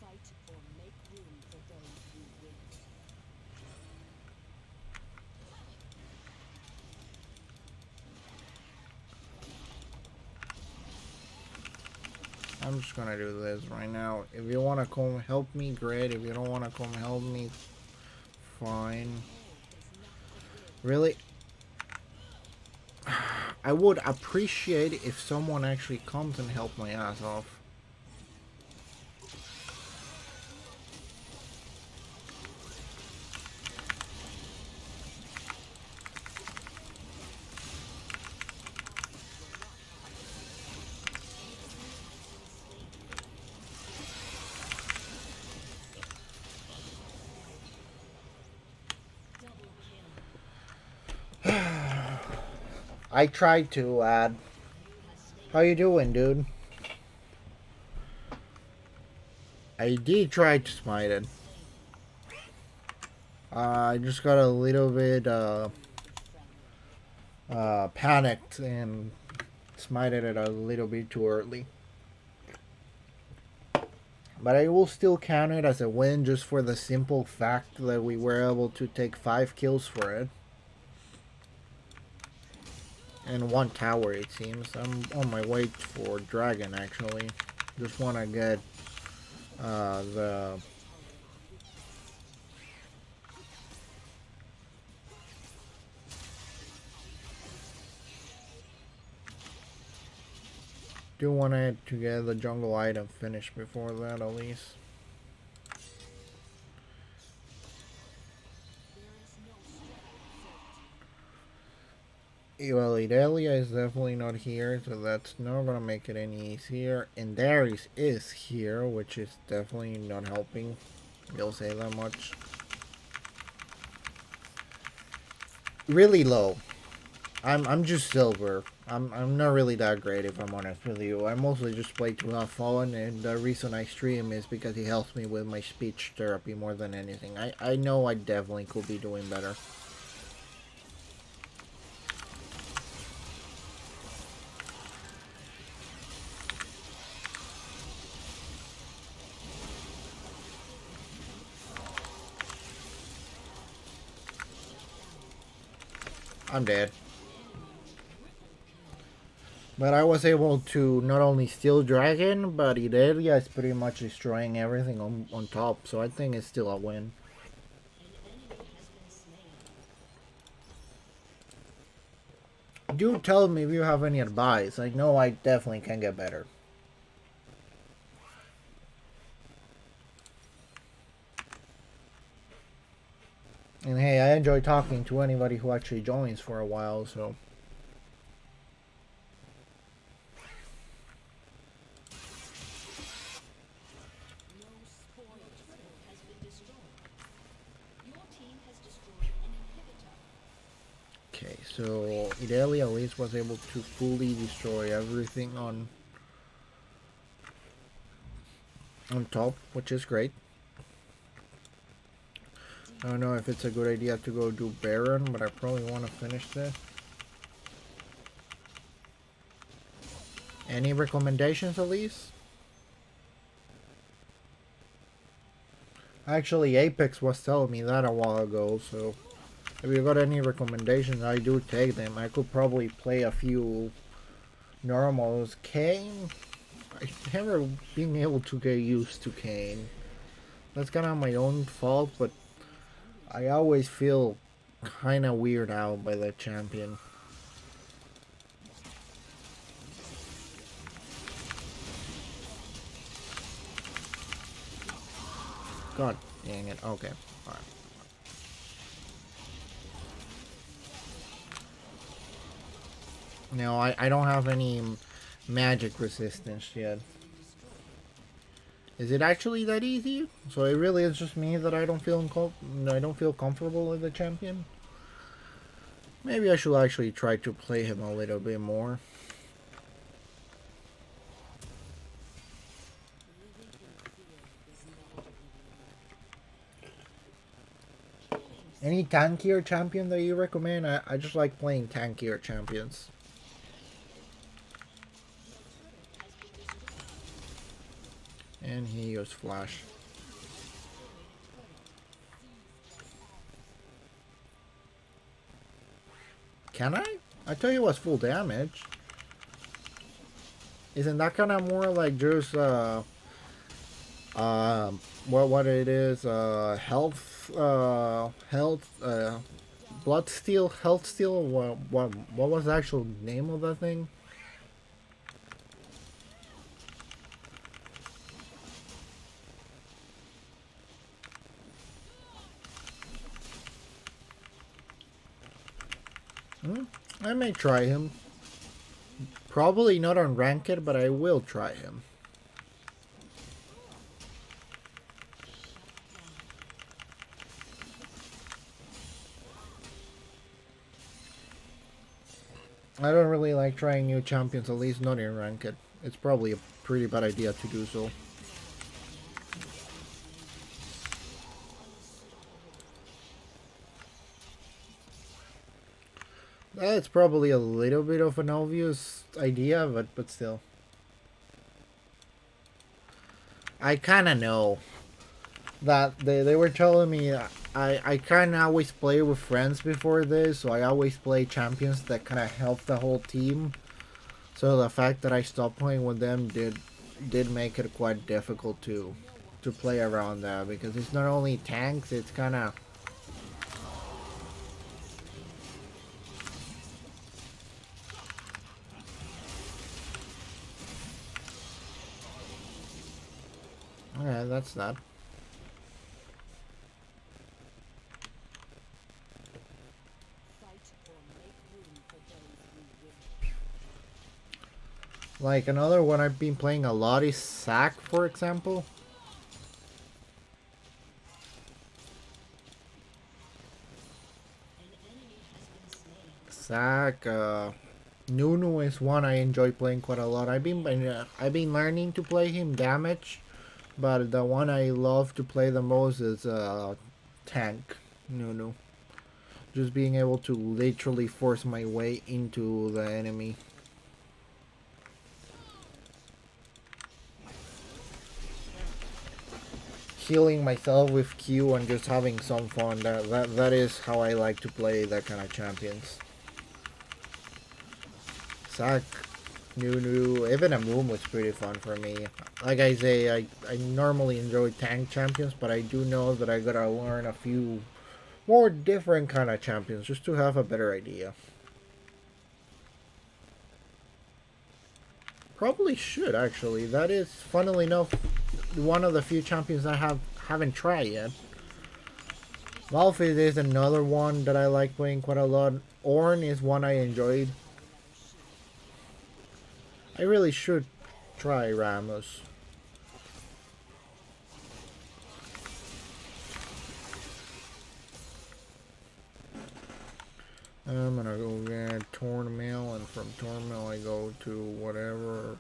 Speaker 2: Fight or make room for those who win.
Speaker 1: I'm just gonna do this right now. If you wanna come help me, great. If you don't wanna come help me, fine. Really, I would appreciate if someone actually comes and help my ass off. I tried to, lad. How you doing, dude? I did try to smite it. I just got a little bit panicked and smited it a little bit too early. But I will still count it as a win just for the simple fact that we were able to take 5 kills for it. And 1 tower, it seems. I'm on my way for Dragon, actually. Just want to get the... Do want to get the jungle item finished before that, at least. Well, Idalia is definitely not here, so that's not gonna make it any easier. And Darius is here, which is definitely not helping. You'll say that much. Really low. I'm just silver. I'm not really that great, if I'm honest with you. I mostly just play to have fun, and the reason I stream is because he helps me with my speech therapy more than anything. I know I definitely could be doing better. I'm dead. But I was able to not only steal Dragon, but Idalia is pretty much destroying everything on top, so I think it's still a win. Do tell me if you have any advice. I know I definitely can get better. And hey, I enjoy talking to anybody who actually joins for a while, so... Okay, so Idalia at least was able to fully destroy everything on top, which is great. I don't know if it's a good idea to go do Baron, but I probably want to finish this. Any recommendations, Elise? Actually, Apex was telling me that a while ago, so if you got any recommendations, I do take them. I could probably play a few normals. Kayn? I've never been able to get used to Kayn. That's kind of my own fault, but I always feel kind of weird out by that champion. God dang it. Okay. Alright. No, I don't have any magic resistance yet. Is it actually that easy? So it really is just me that I don't feel comfortable with the champion? Maybe I should actually try to play him a little bit more. Any tankier champion that you recommend? I just like playing tankier champions. And he used flash. Can I? I thought it was full damage. Isn't that kind of more like just what it is, blood steal, health steal? What was the actual name of that thing? I may try him. Probably not on ranked, but I will try him. I don't really like trying new champions, at least not in ranked. It's probably a pretty bad idea to do so. That's probably a little bit of an obvious idea, but still. I kind of know that they were telling me I kind of always play with friends before this, so I always play champions that kind of help the whole team. So the fact that I stopped playing with them did make it quite difficult to play around that, because it's not only tanks, it's kind of alright, that's that. Like another one I've been playing a lot is Sack, for example. Sack, Nunu is one I enjoy playing quite a lot. I've been learning to play him damage, but the one I love to play the most is tank Nunu. Just being able to literally force my way into the enemy. Healing myself with Q and just having some fun. That is how I like to play that kind of champions. Zac, Nunu, even a Moon was pretty fun for me. Like I say, I normally enjoy tank champions, but I do know that I gotta learn a few more different kind of champions just to have a better idea. Probably should actually. That is, funnily enough, one of the few champions I haven't tried yet. Malphite is another one that I like playing quite a lot. Ornn is one I enjoyed. I really should try Ramos. I'm gonna go get Tornmail, and from Tornmail I go to whatever.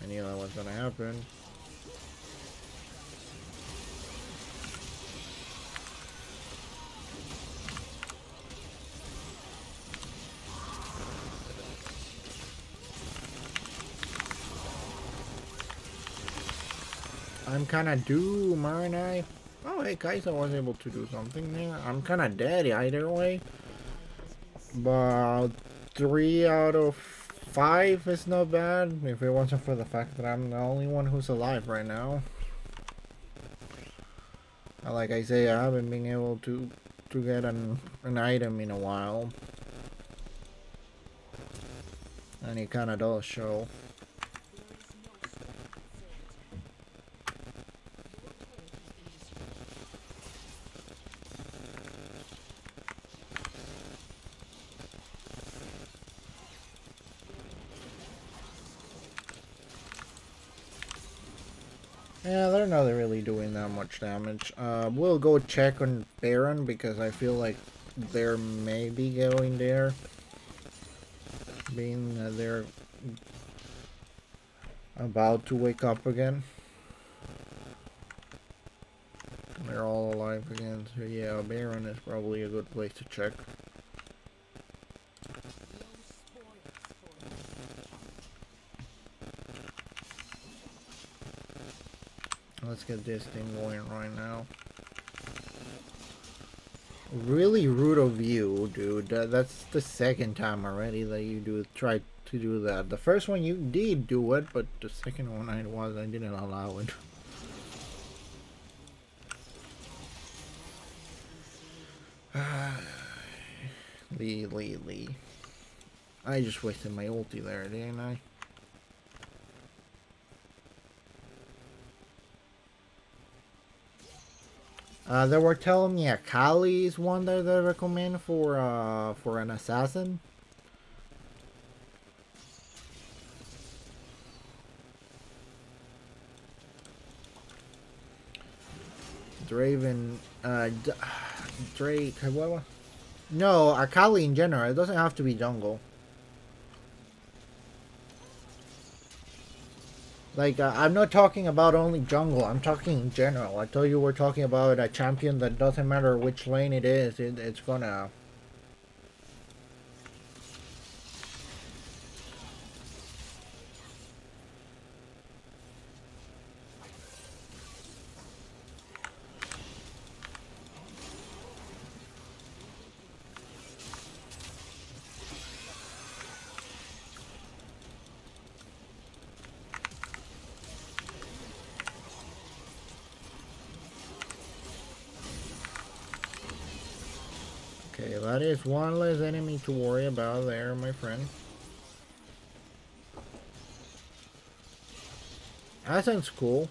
Speaker 1: I knew that was gonna happen. I'm kinda doomed, aren't I? Oh, hey, Kai'Sa was able to do something there. I'm kinda dead either way. But 3 out of 5 is not bad, if it wasn't for the fact that I'm the only one who's alive right now. Like I say, I haven't been able to get an item in a while. And it kinda does show. Yeah, they're not really doing that much damage. We'll go check on Baron because I feel like they're maybe going there. Being that they're about to wake up again. They're all alive again. So yeah, Baron is probably a good place to check. Let's get this thing going right now. Really rude of you, dude. That's the second time already that you try to do that. The first one you did do it, but the second one I didn't allow it. Lee. I just wasted my ulti there, didn't I? They were telling me Akali is one that they recommend for an assassin. Draven, Drake, what? No, Akali in general. It doesn't have to be jungle. Like, I'm not talking about only jungle. I'm talking in general. I told you we're talking about a champion that doesn't matter which lane it is. It's gonna... Okay, that is one less enemy to worry about there, my friend. That sounds cool.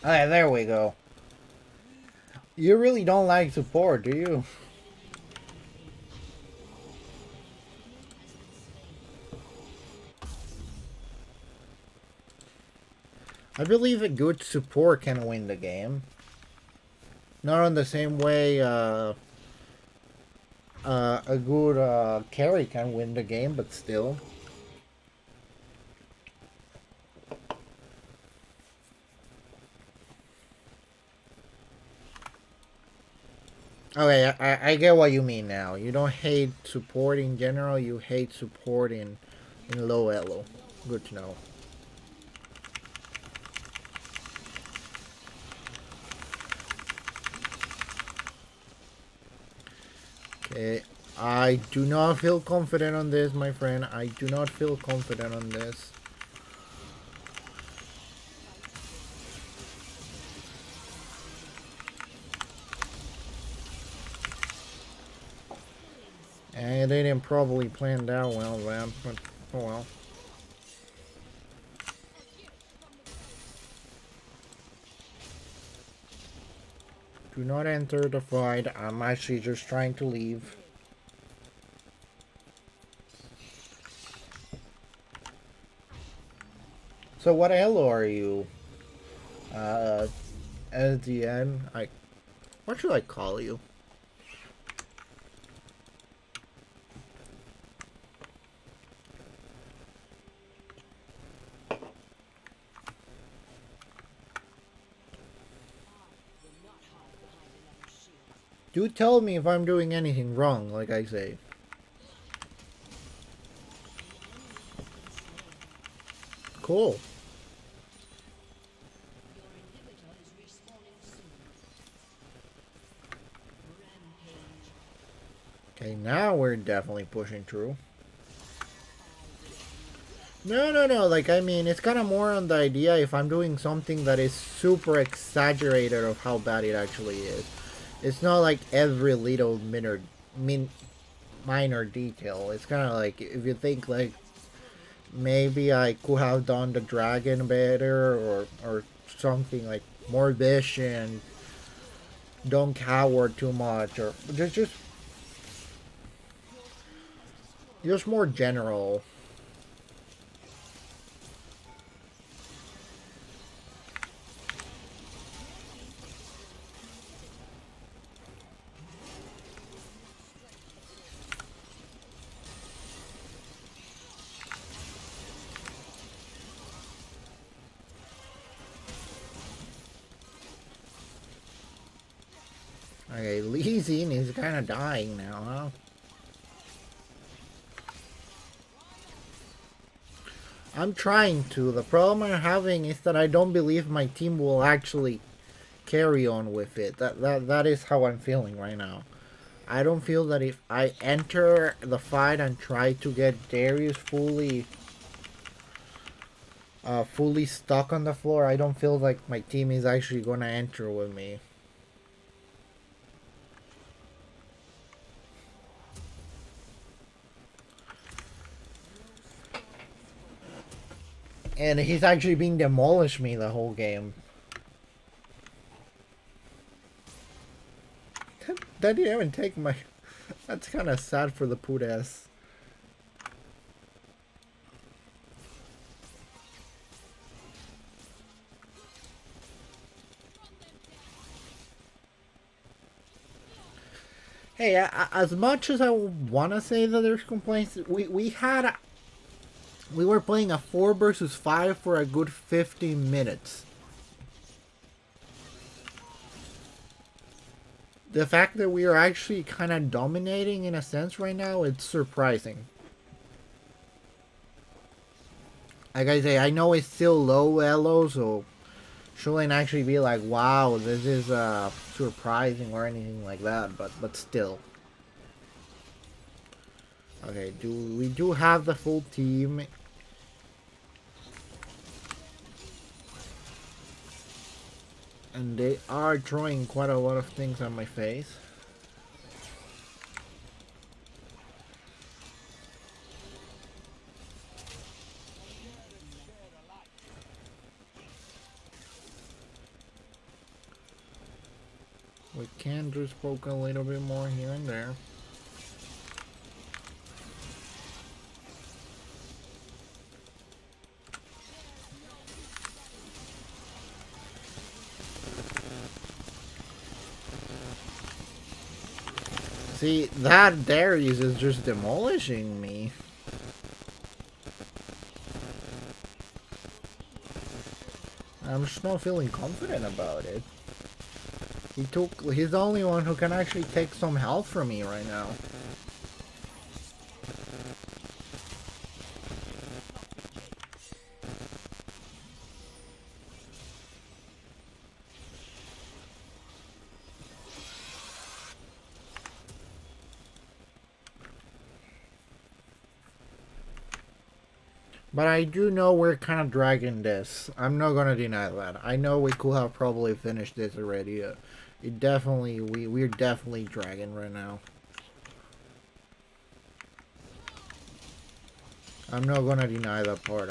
Speaker 1: Alright, there we go. You really don't like support, do you? I believe a good support can win the game. Not in the same way a good carry can win the game, but still. Okay, I get what you mean now. You don't hate support in general, you hate support in low elo. Good to know. Okay, I do not feel confident on this, my friend. I do not feel confident on this. And they didn't probably plan that well then, but oh well. Do not enter the fight. I'm actually just trying to leave. So what elo are you? LDN? What should I call you? Do tell me if I'm doing anything wrong, like I say. Cool. Okay, now we're definitely pushing through. No. Like, I mean, it's kind of more on the idea if I'm doing something that is super exaggerated of how bad it actually is. It's not like every little minor detail. It's kind of like, if you think, like, maybe I could have done the dragon better, or something, like, more vision, don't cower too much, or just Just more general. Okay, Lee Sin is kind of dying now, huh? I'm trying to. The problem I'm having is that I don't believe my team will actually carry on with it. That is how I'm feeling right now. I don't feel that if I enter the fight and try to get Darius fully stuck on the floor, I don't feel like my team is actually gonna enter with me. And he's actually been demolished me the whole game. That didn't even take my... That's kind of sad for the Pudas. Hey, as much as I want to say that there's complaints, we were playing a 4 versus 5 for a good 15 minutes. The fact that we are actually kind of dominating in a sense right now, it's surprising. Like I say, I know it's still low elo, so shouldn't actually be like, wow, this is surprising or anything like that, but still. Okay, we do have the full team. And they are throwing quite a lot of things on my face. We can just poke a little bit more here and there. See, that Darius is just demolishing me. I'm just not feeling confident about it. He's the only one who can actually take some health from me right now. But I do know we're kind of dragging this. I'm not gonna deny that. I know we could have probably finished this already. We're definitely dragging right now. I'm not gonna deny that part.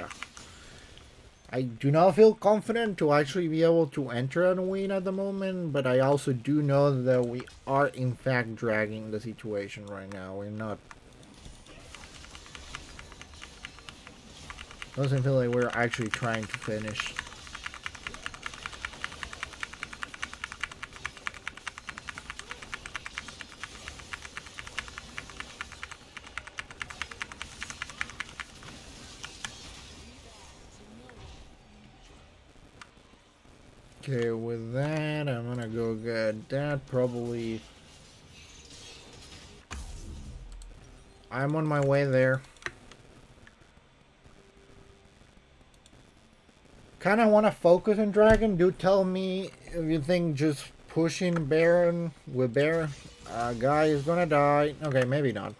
Speaker 1: I do not feel confident to actually be able to enter and win at the moment, but I also do know that we are in fact dragging the situation right now. We're not... Doesn't feel like we're actually trying to finish. Okay, with that, I'm gonna go get that probably. I'm on my way there. Kind of want to focus on Dragon. Do tell me if you think just pushing Baron with Baron, guy is gonna die. Okay, maybe not.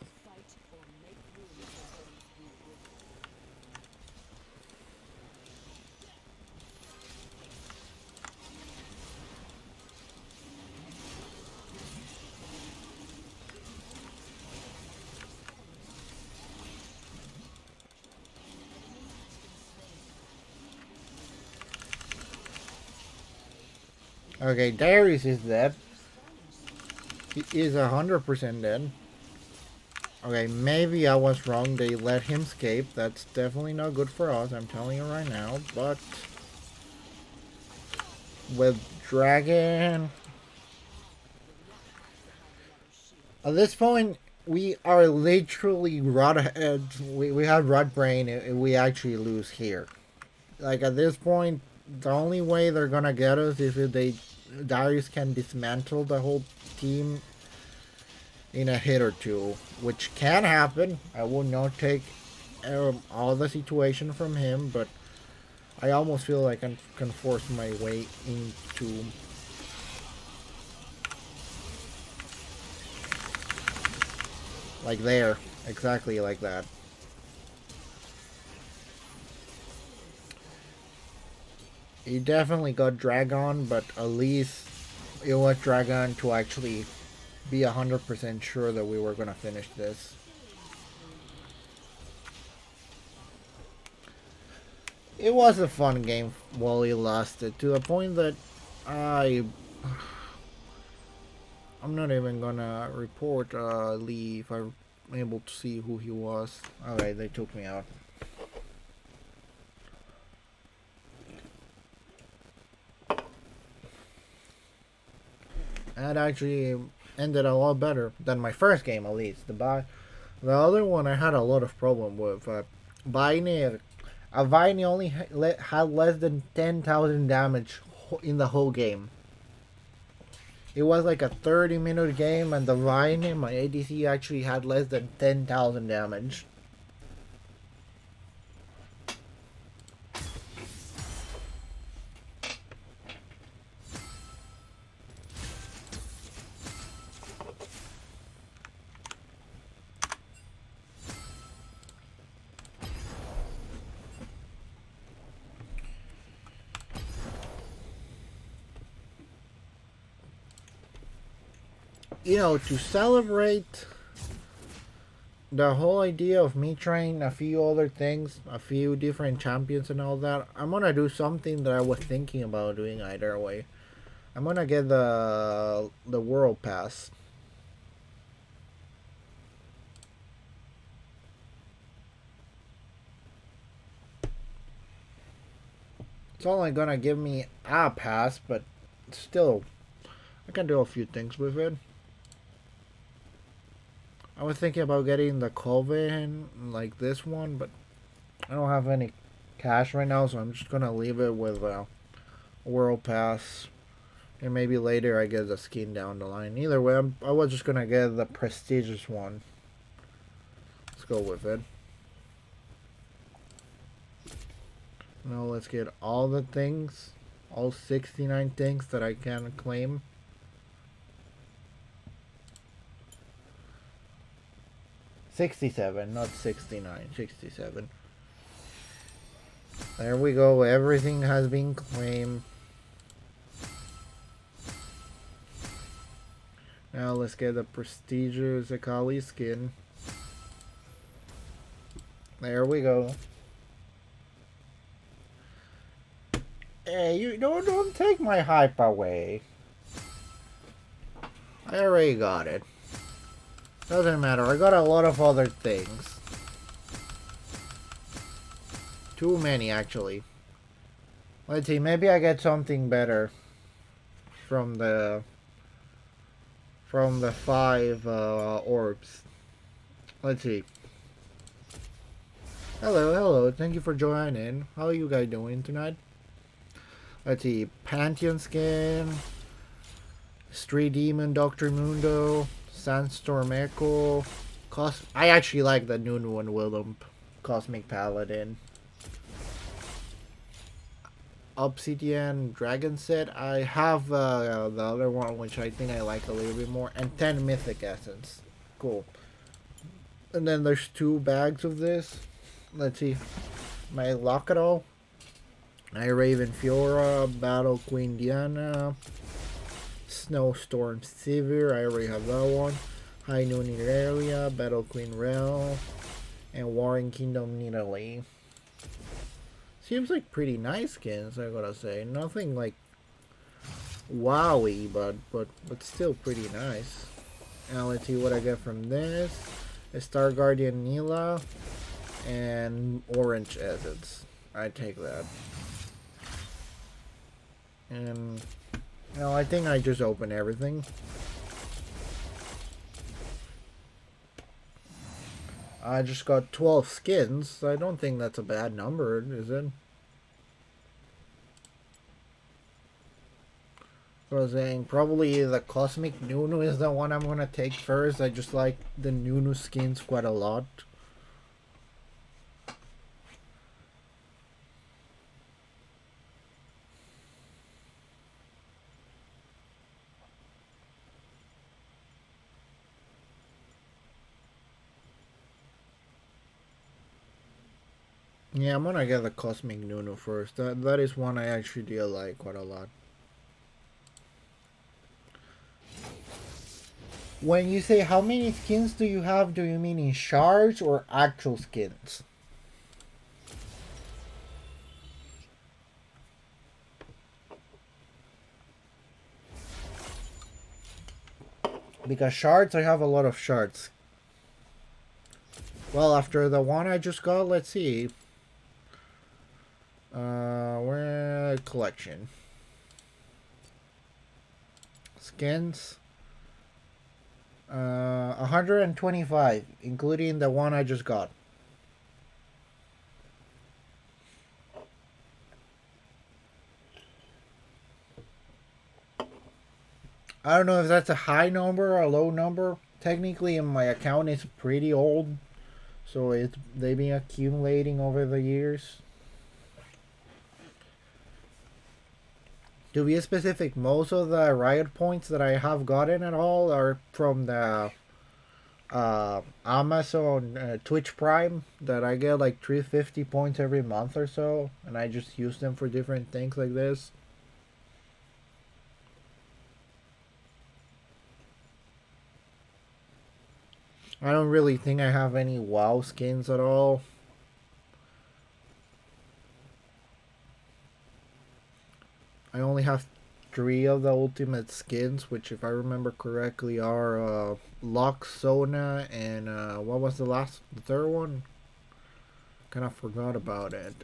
Speaker 1: Okay, Darius is dead. He is 100% dead. Okay, maybe I was wrong. They let him escape. That's definitely not good for us. I'm telling you right now. But with Dragon, at this point, we are literally rot head. We have rot brain. And we actually lose here. Like at this point, the only way they're gonna get us is if Darius can dismantle the whole team in a hit or two, which can happen. I will not take all the situation from him, but I almost feel like I can force my way into. Like there. Exactly like that. He definitely got Dragon, but at least it was Dragon to actually be 100% sure that we were going to finish this. It was a fun game while it lasted, to the point that I'm not even gonna report Lee if I'm able to see who he was. Alright, they took me out. That actually ended a lot better than my first game, at least. The other one I had a lot of problem with. Vayne only had less than 10,000 damage in the whole game. It was like a 30-minute game, and the Vayne, my ADC, actually had less than 10,000 damage. You know, to celebrate the whole idea of me trying a few other things, a few different champions and all that, I'm gonna do something that I was thinking about doing either way. I'm gonna get the World Pass. It's only gonna give me a pass, but still, I can do a few things with it. I was thinking about getting the Coven like this one, but I don't have any cash right now, so I'm just gonna leave it with World Pass, and maybe later I get the skin down the line. Either way, I was just gonna get the prestigious one. Let's go with it. Now let's get all the things, all 69 things that I can claim. $67, not 69, 67. There we go, everything has been claimed. Now let's get the prestigious Akali skin. There we go. Hey, you don't take my hype away. I already got it. Doesn't matter, I got a lot of other things. Too many, actually. Let's see, maybe I get something better from the 5 orbs. Let's see. Hello, thank you for joining. How are you guys doing tonight? Let's see, Pantheon skin, Street Demon, Dr. Mundo, Sandstorm Echo, I actually like the new one, Willem, Cosmic Paladin. Obsidian Dragon set. I have the other one, which I think I like a little bit more, and 10 Mythic Essence. Cool. And then there's 2 bags of this. Let's see. My Locketall, Night Raven Fiora, Battle Queen Diana, Snowstorm Sivir, I already have that one. High Noon Irelia, Battle Queen Rel, and Warring Kingdom Nidalee. Seems like pretty nice skins, I gotta say. Nothing like wowy, but still pretty nice. Now let's see what I get from this. a Star Guardian Nila, and orange assets. I take that. And no, I think I just open everything. I just got 12 skins. I don't think that's a bad number, is it? So I was saying probably the Cosmic Nunu is the one I'm gonna take first. I just like the Nunu skins quite a lot. Yeah, I'm gonna get the Cosmic Nunu first. That is one I actually do like quite a lot. When you say how many skins do you have, do you mean in shards or actual skins? Because shards, I have a lot of shards. Well, after the one I just got, let's see. Where collection? Skins. 125, including the one I just got. I don't know if that's a high number or a low number. Technically, my account is pretty old, so they've been accumulating over the years. To be specific, most of the Riot points that I have gotten at all are from the Amazon Twitch Prime, that I get like 350 points every month or so, and I just use them for different things like this. I don't really think I have any WoW skins at all. I only have 3 of the ultimate skins, which if I remember correctly are Loxona and what was the third one? Kind of forgot about it.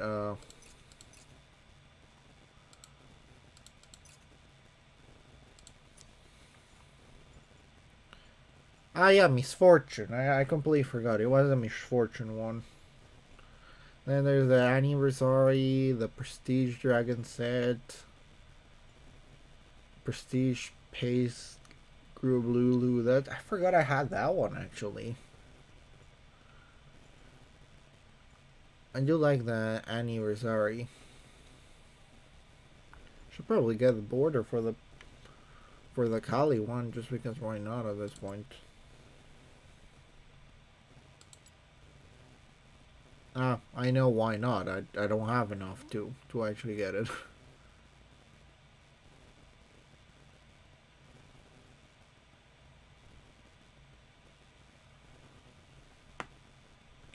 Speaker 1: Yeah, Misfortune. I completely forgot. It was a Misfortune one. Then there's the Anniversary, the Prestige Dragon set, Prestige Pace Group Lulu. That I forgot I had that one actually. I do like the Anniversary. Should probably get the border for the Kali one, just because why not at this point. I know why not. I don't have enough to actually get it.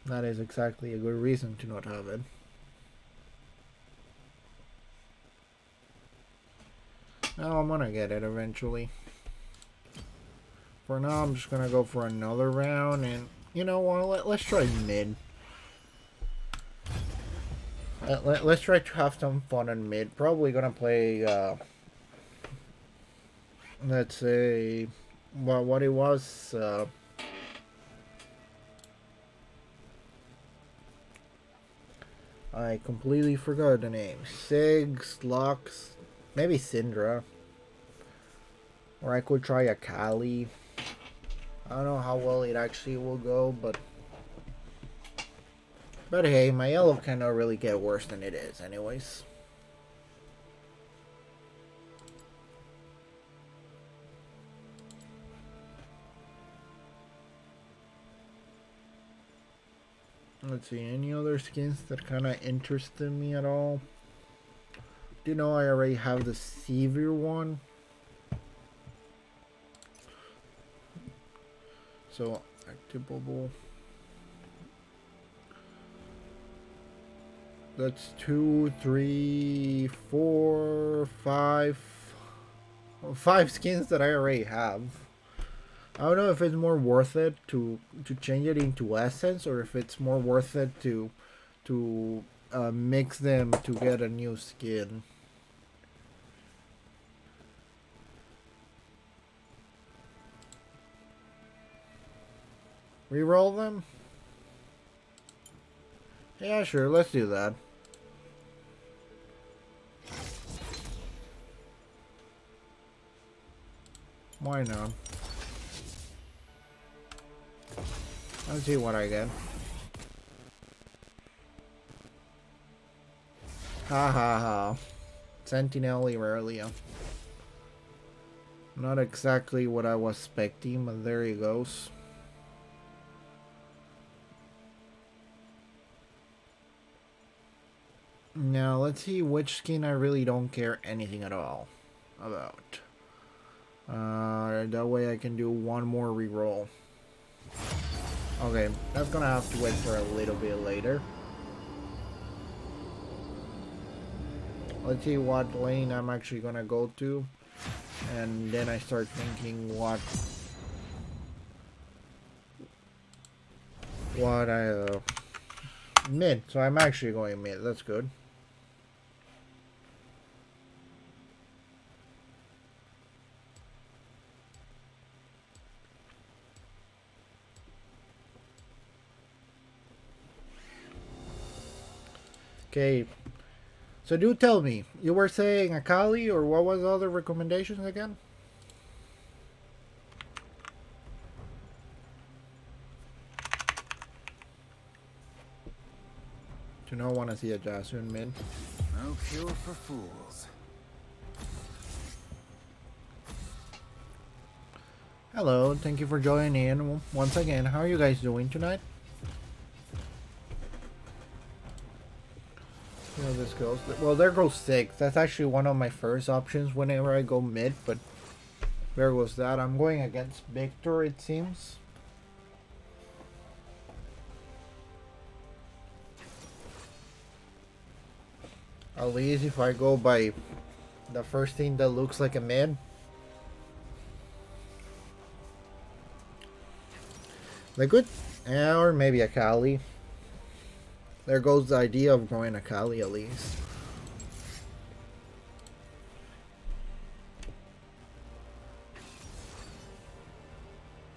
Speaker 1: That is exactly a good reason to not have it. Now I'm gonna get it eventually. For now, I'm just gonna go for another round, and you know what? Let's try mid. Let's try to have some fun in mid. Probably gonna play, let's say, what it was, I completely forgot the name. Sigs, Lux, maybe Syndra. Or I could try a Kali. I don't know how well it actually will go, but hey, my yellow cannot really get worse than it is anyways. Let's see, any other skins that kind of interested me at all? Do you know I already have the Severe one? So, activable. That's 2, 3, 4, 5. 5 skins that I already have. I don't know if it's more worth it to change it into essence, or if it's more worth it to mix them to get a new skin. Reroll them? Yeah, sure, let's do that. Why not? Let's see what I get. Ha ha ha. Sentinel Irelia. Not exactly what I was expecting, but there he goes. Now, let's see which skin I really don't care anything at all about. That way I can do one more reroll. Okay, that's gonna have to wait for a little bit later. Let's see what lane I'm actually gonna go to. And then I start thinking what I mid. So I'm actually going mid. That's good. Okay. So do tell me, you were saying Akali, or what was the other recommendations again? Do not want to see a Jasu in mid.
Speaker 4: No cure for fools.
Speaker 1: Hello, thank you for joining in once again. How are you guys doing tonight? See how this goes. Well, there goes 6. That's actually one of my first options whenever I go mid, but there goes that. I'm going against Victor, it seems. At least if I go by the first thing that looks like a mid. The good, or maybe Akali. There goes the idea of going Akali at least.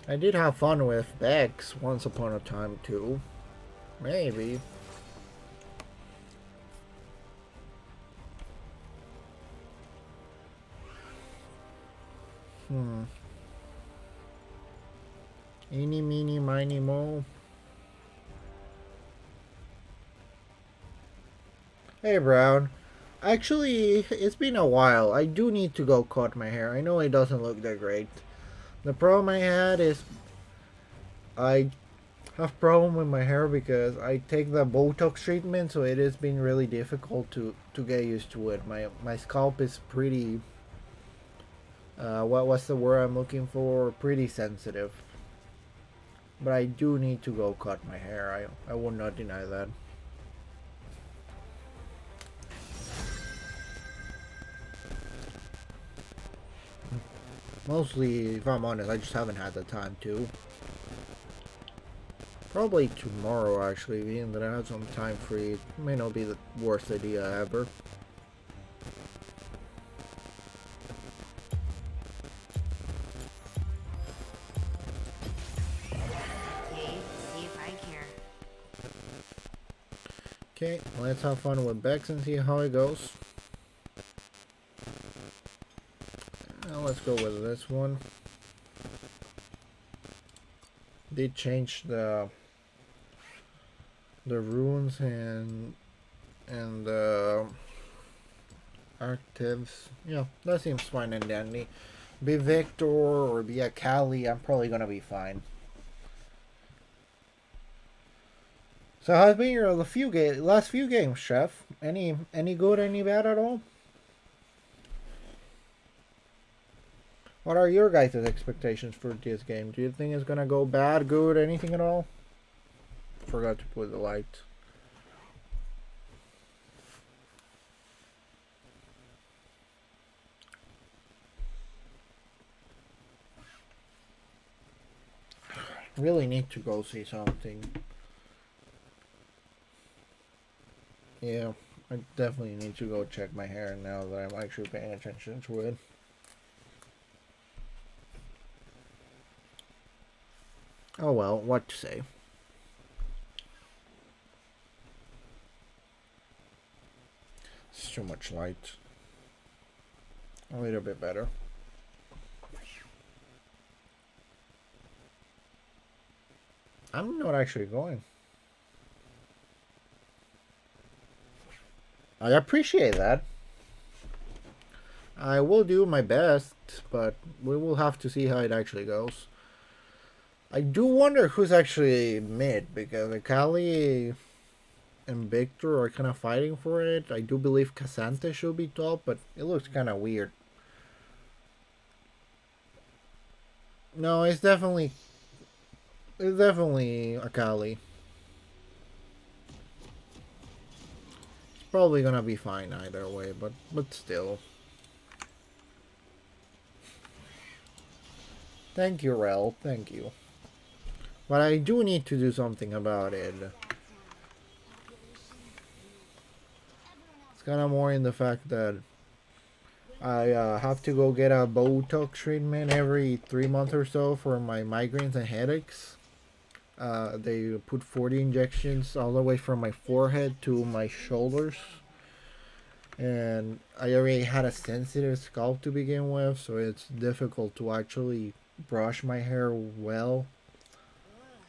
Speaker 1: I did have fun with Bex once upon a time too. Maybe. Eeny, meeny, miny, mo. Hey, Brown. Actually, it's been a while. I do need to go cut my hair. I know it doesn't look that great. The problem I had is I have problem with my hair because I take the Botox treatment, so it has been really difficult to get used to it. My scalp is pretty what's the word I'm looking for? Pretty sensitive. But I do need to go cut my hair. I will not deny that. Mostly, if I'm honest, I just haven't had the time to. Probably tomorrow, actually, being that I have some time free. It may not be the worst idea ever.
Speaker 5: Okay, see if I care.
Speaker 1: Okay, let's have fun with Bex and see how it goes. Let's go with this one. They changed the runes and the actives. Yeah, that seems fine and dandy. Be Victor or be Akali, I'm probably gonna be fine. So how's been your last few games, Chef? Any good, any bad at all? What are your guys' expectations for this game? Do you think it's gonna go bad, good, anything at all? Forgot to put the light. Really need to go see something. Yeah, I definitely need to go check my hair now that I'm actually paying attention to it. Oh well, what to say. It's too much light. A little bit better. I'm not actually going. I appreciate that. I will do my best, but we will have to see how it actually goes. I do wonder who's actually mid, because Akali and Victor are kind of fighting for it. I do believe Cassante should be top, but it looks kind of weird. No, it's definitely Akali. It's probably gonna be fine either way, but still. Thank you, Rel. Thank you. But I do need to do something about it. It's kind of more in the fact that I have to go get a Botox treatment every 3 months or so for my migraines and headaches. They put 40 injections all the way from my forehead to my shoulders. And I already had a sensitive scalp to begin with, so it's difficult to actually brush my hair well.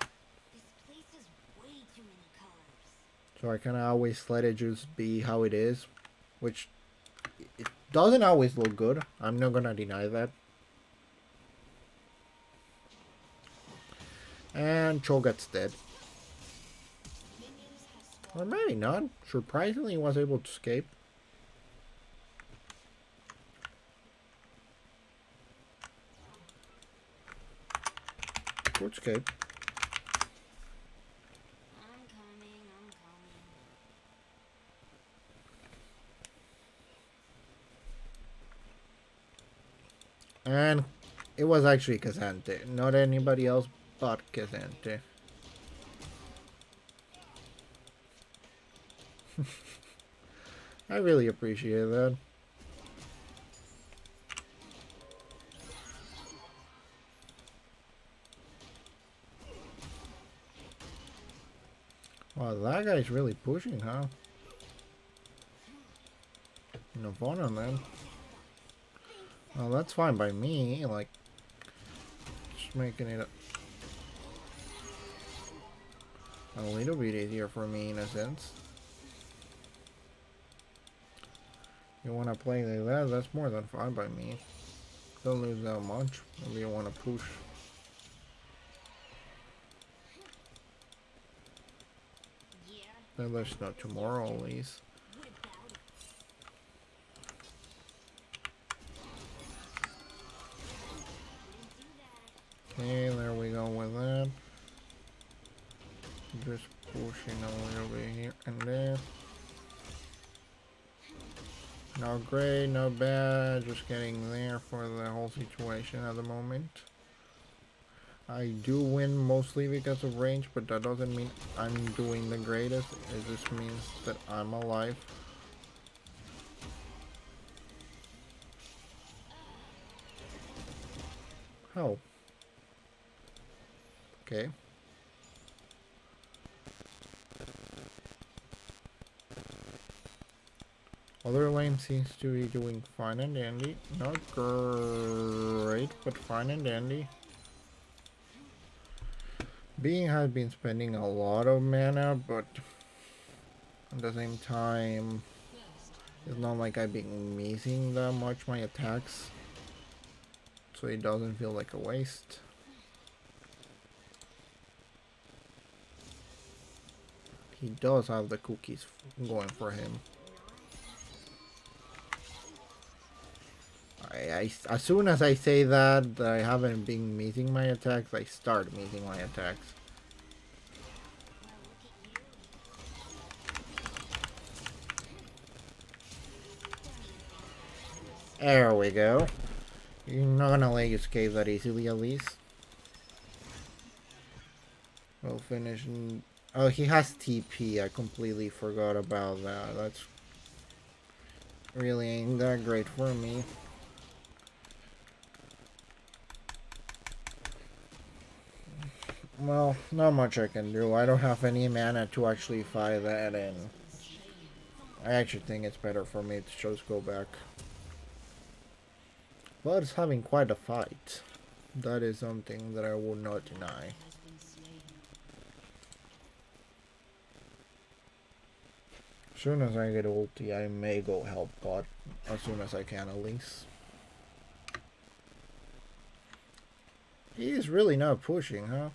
Speaker 2: Ugh, this place is way too many colors.
Speaker 1: So I kind of always let it just be how it is, which it doesn't always look good. I'm not gonna deny that. And Cho'Gath's dead. Or maybe not. Surprisingly, he was able to escape. Good escape.
Speaker 2: I'm coming, I'm coming.
Speaker 1: And it was actually Cassante, not anybody else but Cassante. I really appreciate that. Wow, that guy's really pushing, huh? No fun on that. Well, that's fine by me. Like, just making it a little bit easier for me in a sense. You want to play like that? That's more than fine by me. Don't lose that much. Maybe you want to push.
Speaker 2: Yeah,
Speaker 1: Then let's not tomorrow, at least.
Speaker 2: what about it? Wouldn't do that.
Speaker 1: Okay, there we go with that. Just pushing a little bit here and there. Not great, not bad. Just getting there for the whole situation at the moment. I do win mostly because of range, but that doesn't mean I'm doing the greatest. It just means that I'm alive. Oh. Okay. Other lane seems to be doing fine and dandy. Not great, but fine and dandy. Being has been spending a lot of mana, but at the same time, it's not like I've been missing that much my attacks. So it doesn't feel like a waste. He does have the cookies going for him. As soon as I say that I haven't been missing my attacks, I start missing my attacks. There we go. You're not gonna let you escape that easily, at least. We'll finish. Oh, he has TP. I completely forgot about that. That's really ain't that great for me. Well, not much I can do. I don't have any mana to actually fight that, and I actually think it's better for me to just go back. But it's having quite a fight. That is something that I will not deny. As soon as I get ulti, I may go help God. As soon as I can, at least. He is really not pushing, huh?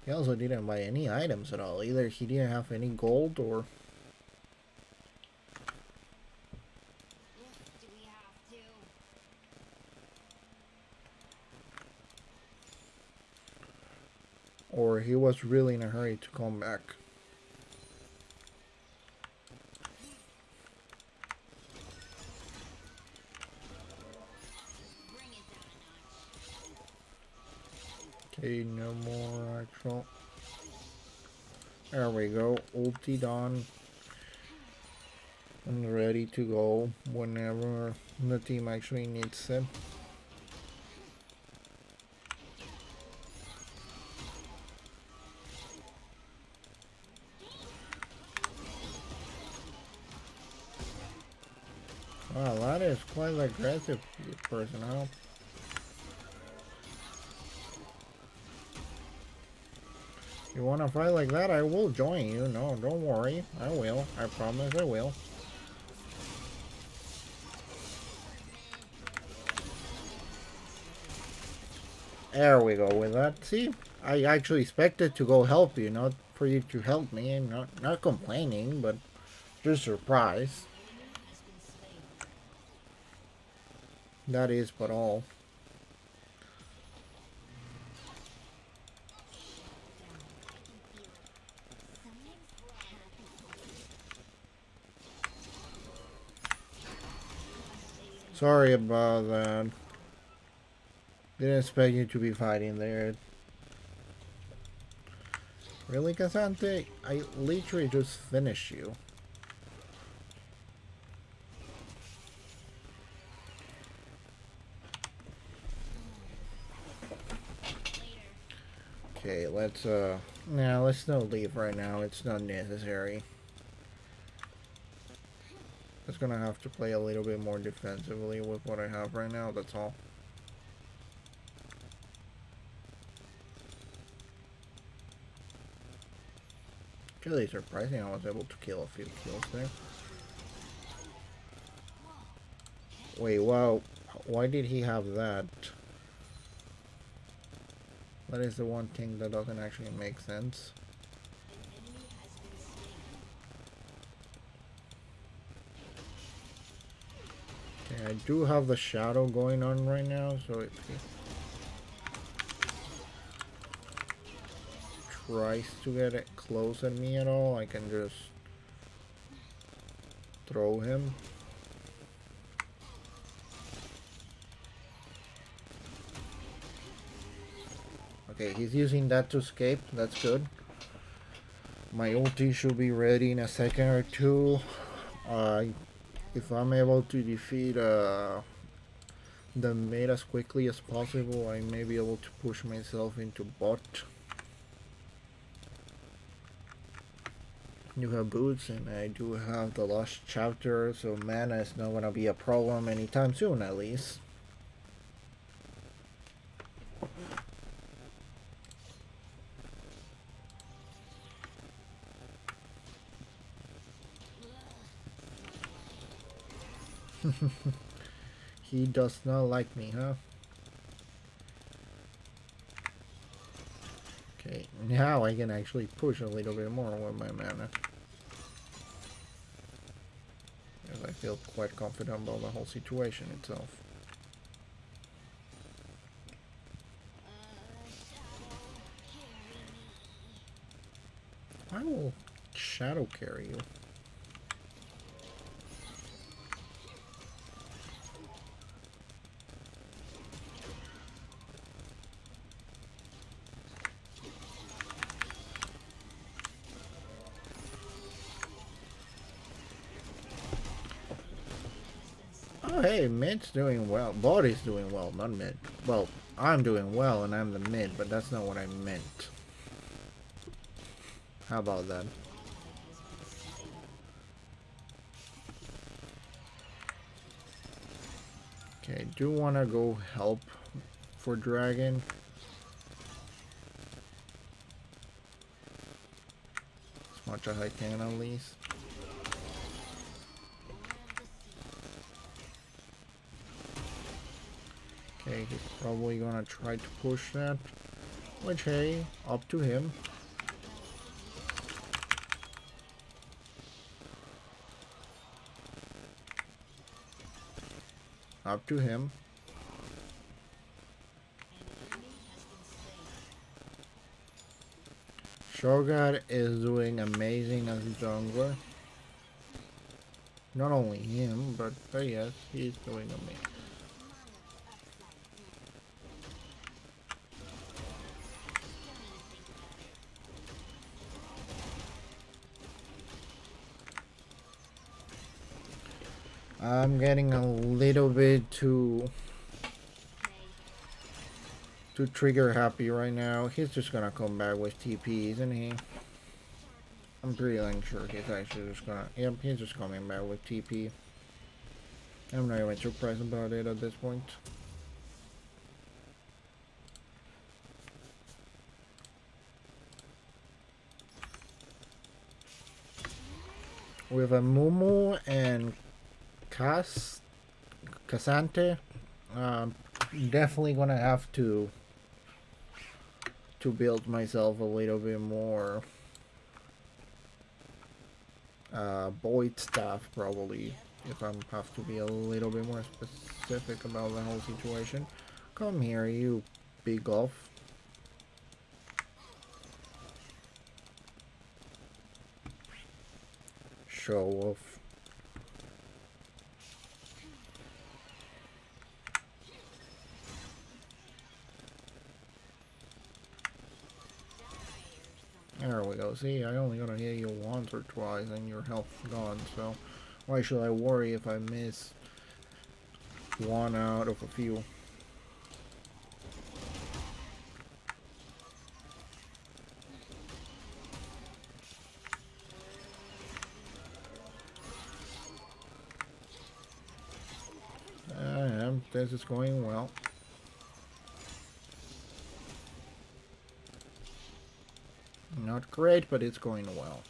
Speaker 1: He also didn't buy any items at all. Either he didn't have any gold or...
Speaker 2: Do we have to?
Speaker 1: or he was really in a hurry to come back.
Speaker 2: Bring it down a notch.
Speaker 1: Okay, no more actual. There we go. Ulti on. And ready to go whenever the team actually needs it. Wow, that is quite aggressive person, huh? You wanna fight like that? I will join you. No, don't worry. I will. I promise I will. There we go with that. See? I actually expected to go help you, not for you to help me. I'm not complaining, but just surprised. That is but all. Sorry about that. Didn't expect you to be fighting there. Really, Cassante? I literally just finished you. Okay, let's let's not leave right now. It's not necessary. Just gonna have to play a little bit more defensively with what I have right now, that's all. Really surprising I was able to kill a few kills there. Wait, wow. Why did he have that? That is the one thing that doesn't actually make sense. Okay, I do have the shadow going on right now, so if he tries to get it close at me at all, I can just throw him. Okay, he's using that to escape. That's good. My ulti should be ready in a second or two. If I'm able to defeat the mid as quickly as possible, I may be able to push myself into bot. You have boots, and I do have the Lost Chapter, so mana is not gonna be a problem anytime soon, at least. He does not like me, huh? Okay, now I can actually push a little bit more with my mana. Because I feel quite confident about the whole situation itself. I will shadow carry you. hey, mid's doing well. Body's doing well, not mid. Well, I'm doing well and I'm the mid, but that's not what I meant. How about that? Okay, do want to go help for Dragon. As much as I can at least. Okay, he's probably gonna try to push that. Which, hey, up to him. Up to him. Shogun is doing amazing as a jungler. Not only him, but yes, he's doing amazing. I'm getting a little bit too trigger happy right now. He's just gonna come back with TP, isn't he? I'm pretty sure he's actually just gonna... Yep, he's just coming back with TP. I'm not even surprised about it at this point. With a Mumu and Cassante, definitely gonna have to build myself a little bit more Void stuff, probably, if I have to be a little bit more specific about the whole situation. Come here, you big off. Show off. There we go. See, I only gotta hit you once or twice and your health gone, so why should I worry if I miss one out of a few? This is going well. Not great, but it's going well.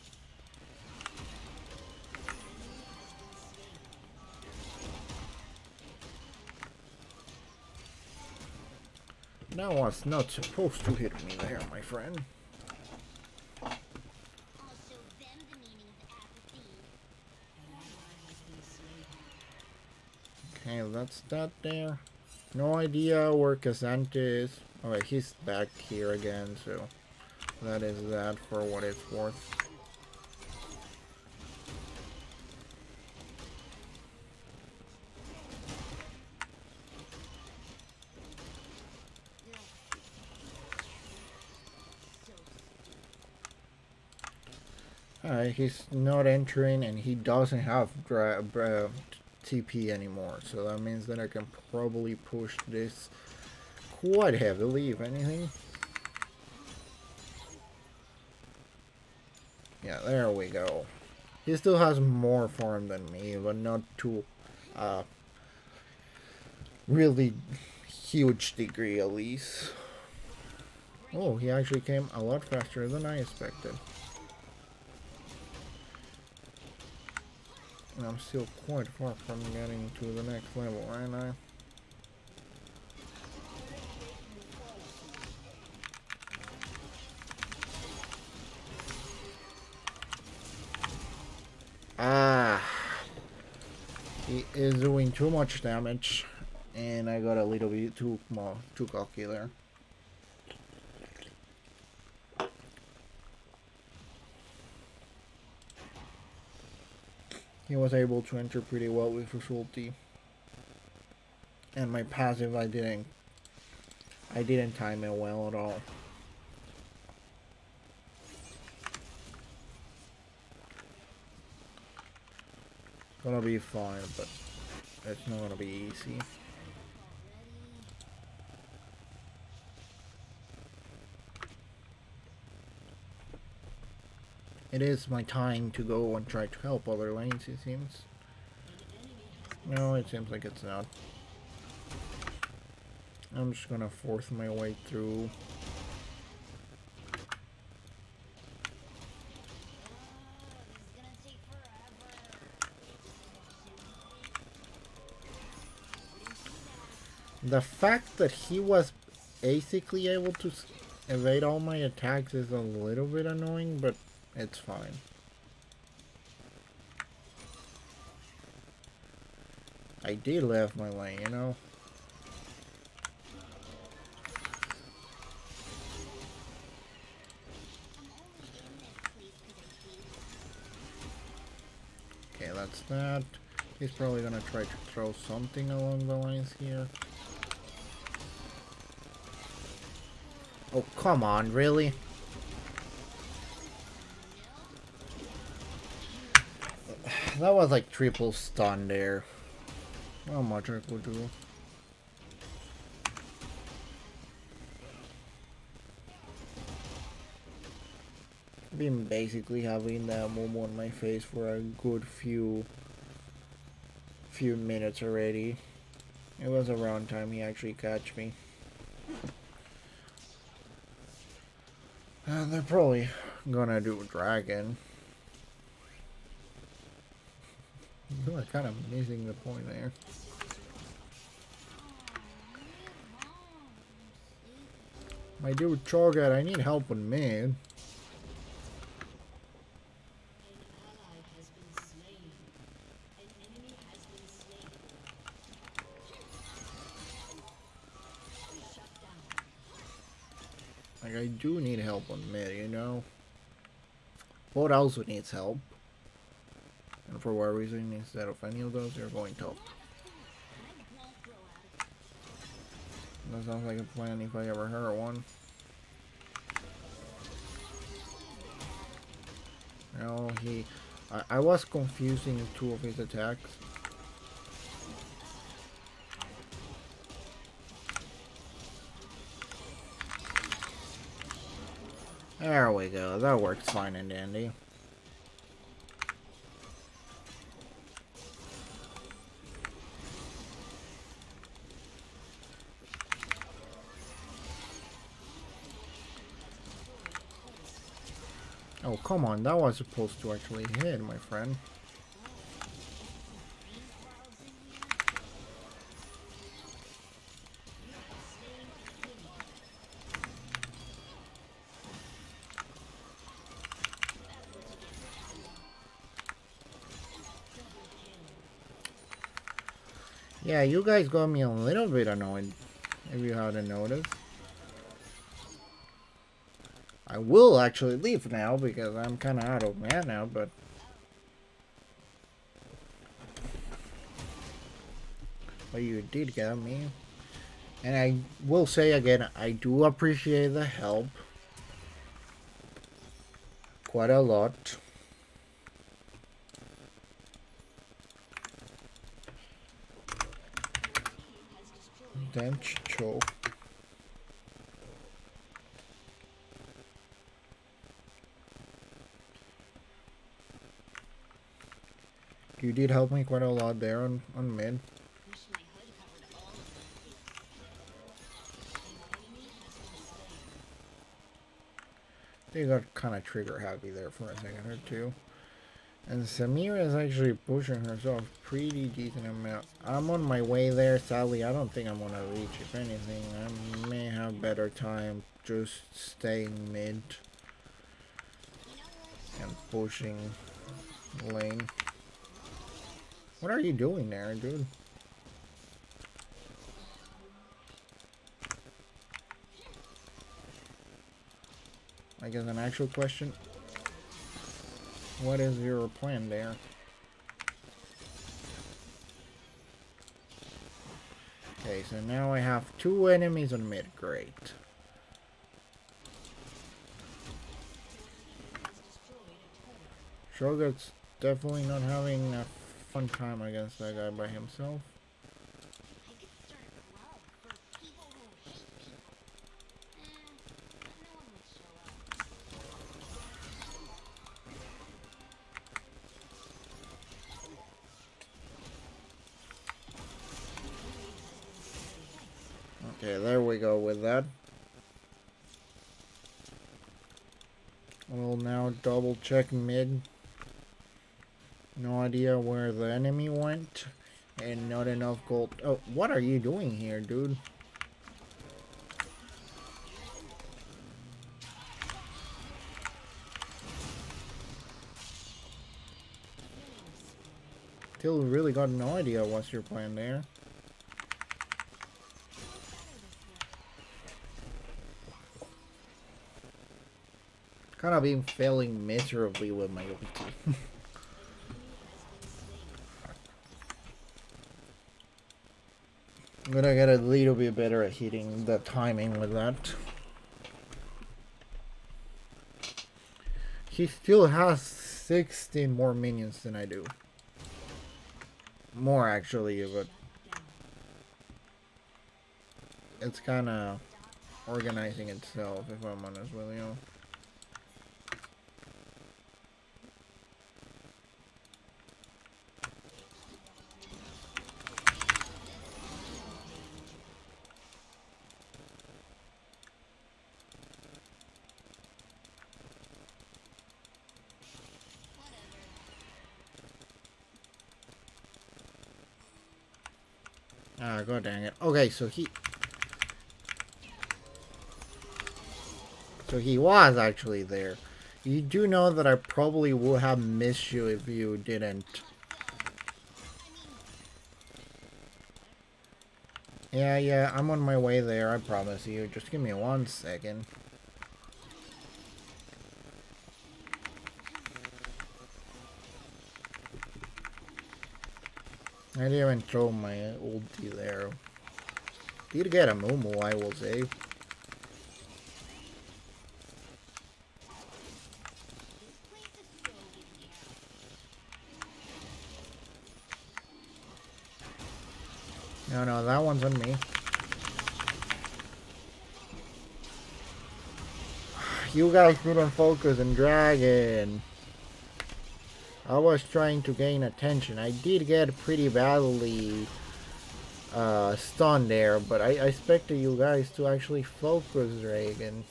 Speaker 1: That was not supposed to hit me there, my friend. Okay, that's that there. No idea where Cassante is. Alright, he's back here again, so that is that for what it's worth. Alright, he's not entering and he doesn't have TP anymore, so that means that I can probably push this quite heavily, if anything. Yeah, there we go. He still has more farm than me, but not to really huge degree at least. Oh, he actually came a lot faster than I expected. And I'm still quite far from getting to the next level, aren't I? Ah, he is doing too much damage, and I got a little bit too cocky there. He was able to enter pretty well with his ulti, and my passive I didn't time it well at all. Gonna be fine, but it's not gonna be easy. It is my time to go and try to help other lanes, it seems. No, it seems like it's not. I'm just gonna force my way through. The fact that he was basically able to evade all my attacks is a little bit annoying, but it's fine. I did left my lane, you know? Okay, that's that. He's probably gonna try to throw something along the lines here. Oh, come on, really? That was like triple stun there. Not much I could do. Been basically having that Momo on my face for a good few minutes already. It was around time he actually catch me. And they're probably gonna do dragon. You are kind of missing the point there. My dude Cho'Gath, I need help with mid. Like, I do need help on mid, you know? Bot also needs help. And for what reason, instead of any of those, you're going top. That sounds like a plan if I ever heard one. No, I was confusing two of his attacks. There we go, that works fine and dandy. Oh, come on, that was supposed to actually hit, my friend. Yeah, you guys got me a little bit annoyed, if you hadn't noticed. I will actually leave now because I'm kind of out of mana, but you did get me. And I will say again, I do appreciate the help quite a lot. Then Cho. You did help me quite a lot there on mid. They got kind of trigger happy there for a second or two. And Samira is actually pushing herself pretty decent amount. I'm on my way there. Sadly, I don't think I'm gonna reach. If anything, I may have better time just staying mid and pushing lane. What are you doing there, dude? I guess an actual question. What is your plan there? Okay, so now I have two enemies on mid. Great. Cho'Gath's definitely not having a fun time against that guy by himself. Okay, there we go with that. We'll now double check mid. No idea where the enemy went. And not enough gold. Oh, what are you doing here, dude? Still really got no idea what's your plan there. Kind of been failing miserably with my ulti. I'm gonna get a little bit better at hitting the timing with that. He still has 16 more minions than I do. More actually, but it's kind of organizing itself, if I'm honest with you. Ah, god dang it. Okay, so he was actually there. You do know that I probably would have missed you if you didn't. Yeah, I'm on my way there, I promise you. Just give me 1 second. I didn't even throw my ulti there. Did get a Mumu, I will say. No, that one's on me. You guys couldn't focus on Dragon. I was trying to gain attention. I did get pretty badly stunned there, but I expected you guys to actually focus Dragon.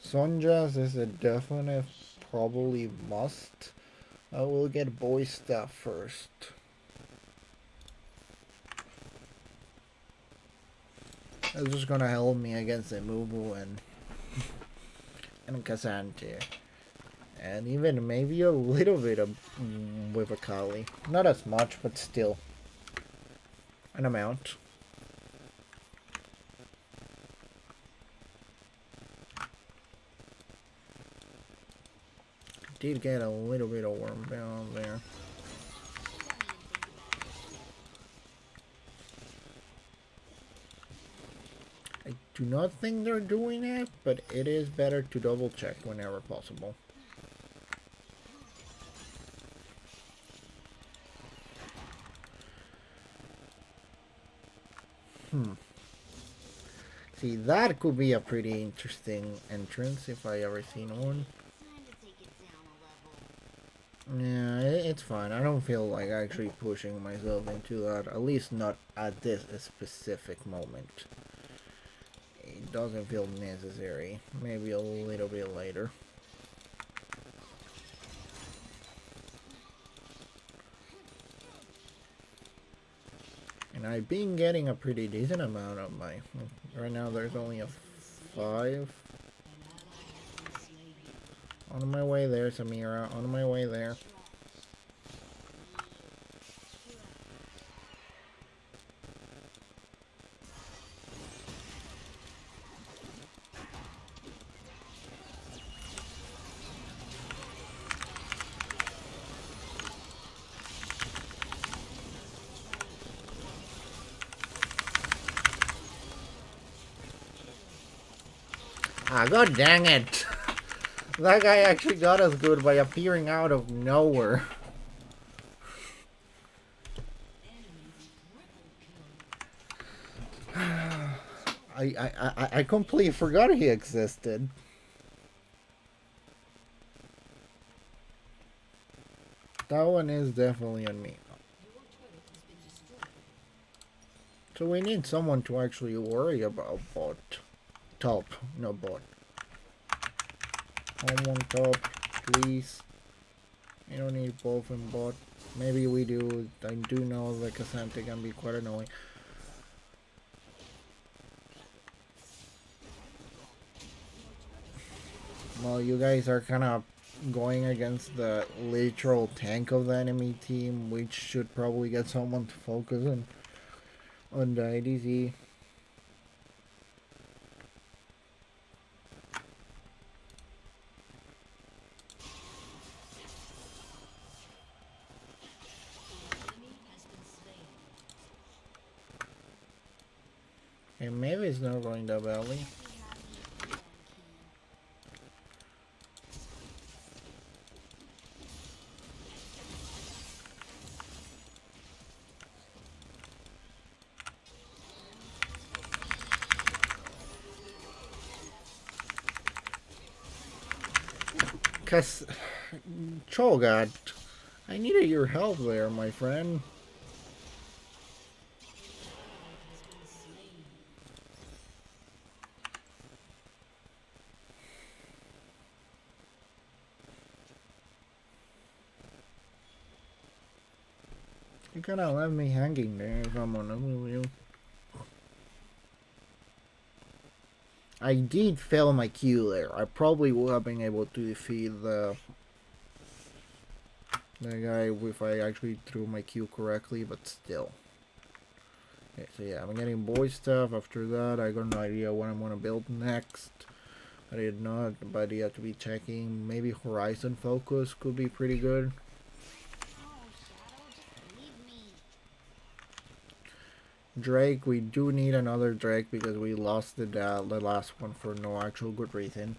Speaker 1: Sonjas is a definite probably must. I will get boy stuff first. It's just gonna help me against Imubu and Kazante. And even maybe a little bit of with Akali. Not as much, but still. An amount. Did get a little bit of worm down there. I do not think they're doing it, but it is better to double check whenever possible. See, that could be a pretty interesting entrance if I ever seen one. Yeah, it's fine. I don't feel like actually pushing myself into that. At least not at this specific moment. It doesn't feel necessary. Maybe a little bit later. And I've been getting a pretty decent amount of my... Right now there's only a 5. On my way there, Samira. On my way there. Ah, god dang it! That guy actually got us good by appearing out of nowhere. I completely forgot he existed. That one is definitely on me. So we need someone to actually worry about bot. Top, no bot. Home on top, please. We don't need both in bot. Maybe we do. I do know that Cassandra can be quite annoying. Well, you guys are kind of going against the literal tank of the enemy team, which should probably get someone to focus on the IDZ. And maybe it's not going to belly. Cause, Cho'Gath, I needed your help there, my friend. You kinda left me hanging there, if I'm honest with you. I did fail my Q there. I probably would have been able to defeat the guy if I actually threw my Q correctly, but still. Okay, so yeah, I'm getting boy stuff. After that, I got no idea what I'm gonna build next. I did not, but you have to be checking. Maybe Horizon Focus could be pretty good.
Speaker 2: Oh, Shadow, just leave me.
Speaker 1: Drake, we do need another Drake because we lost the last one for no actual good reason.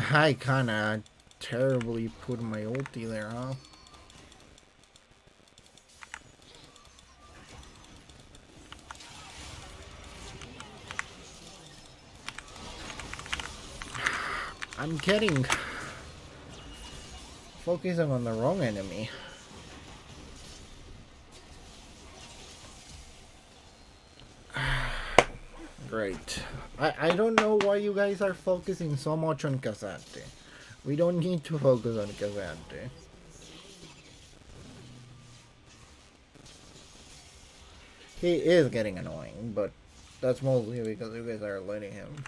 Speaker 1: I kinda terribly put my ulti there, huh? I'm getting focusing on the wrong enemy. Great. I don't know why you guys are focusing so much on Cassandra. We don't need to focus on Cassandra. He is getting annoying, but that's mostly because you guys are letting him.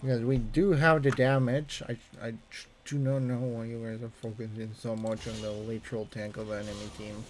Speaker 1: Because we do have the damage. I do not know why you guys are focusing so much on the literal tank of the enemy team.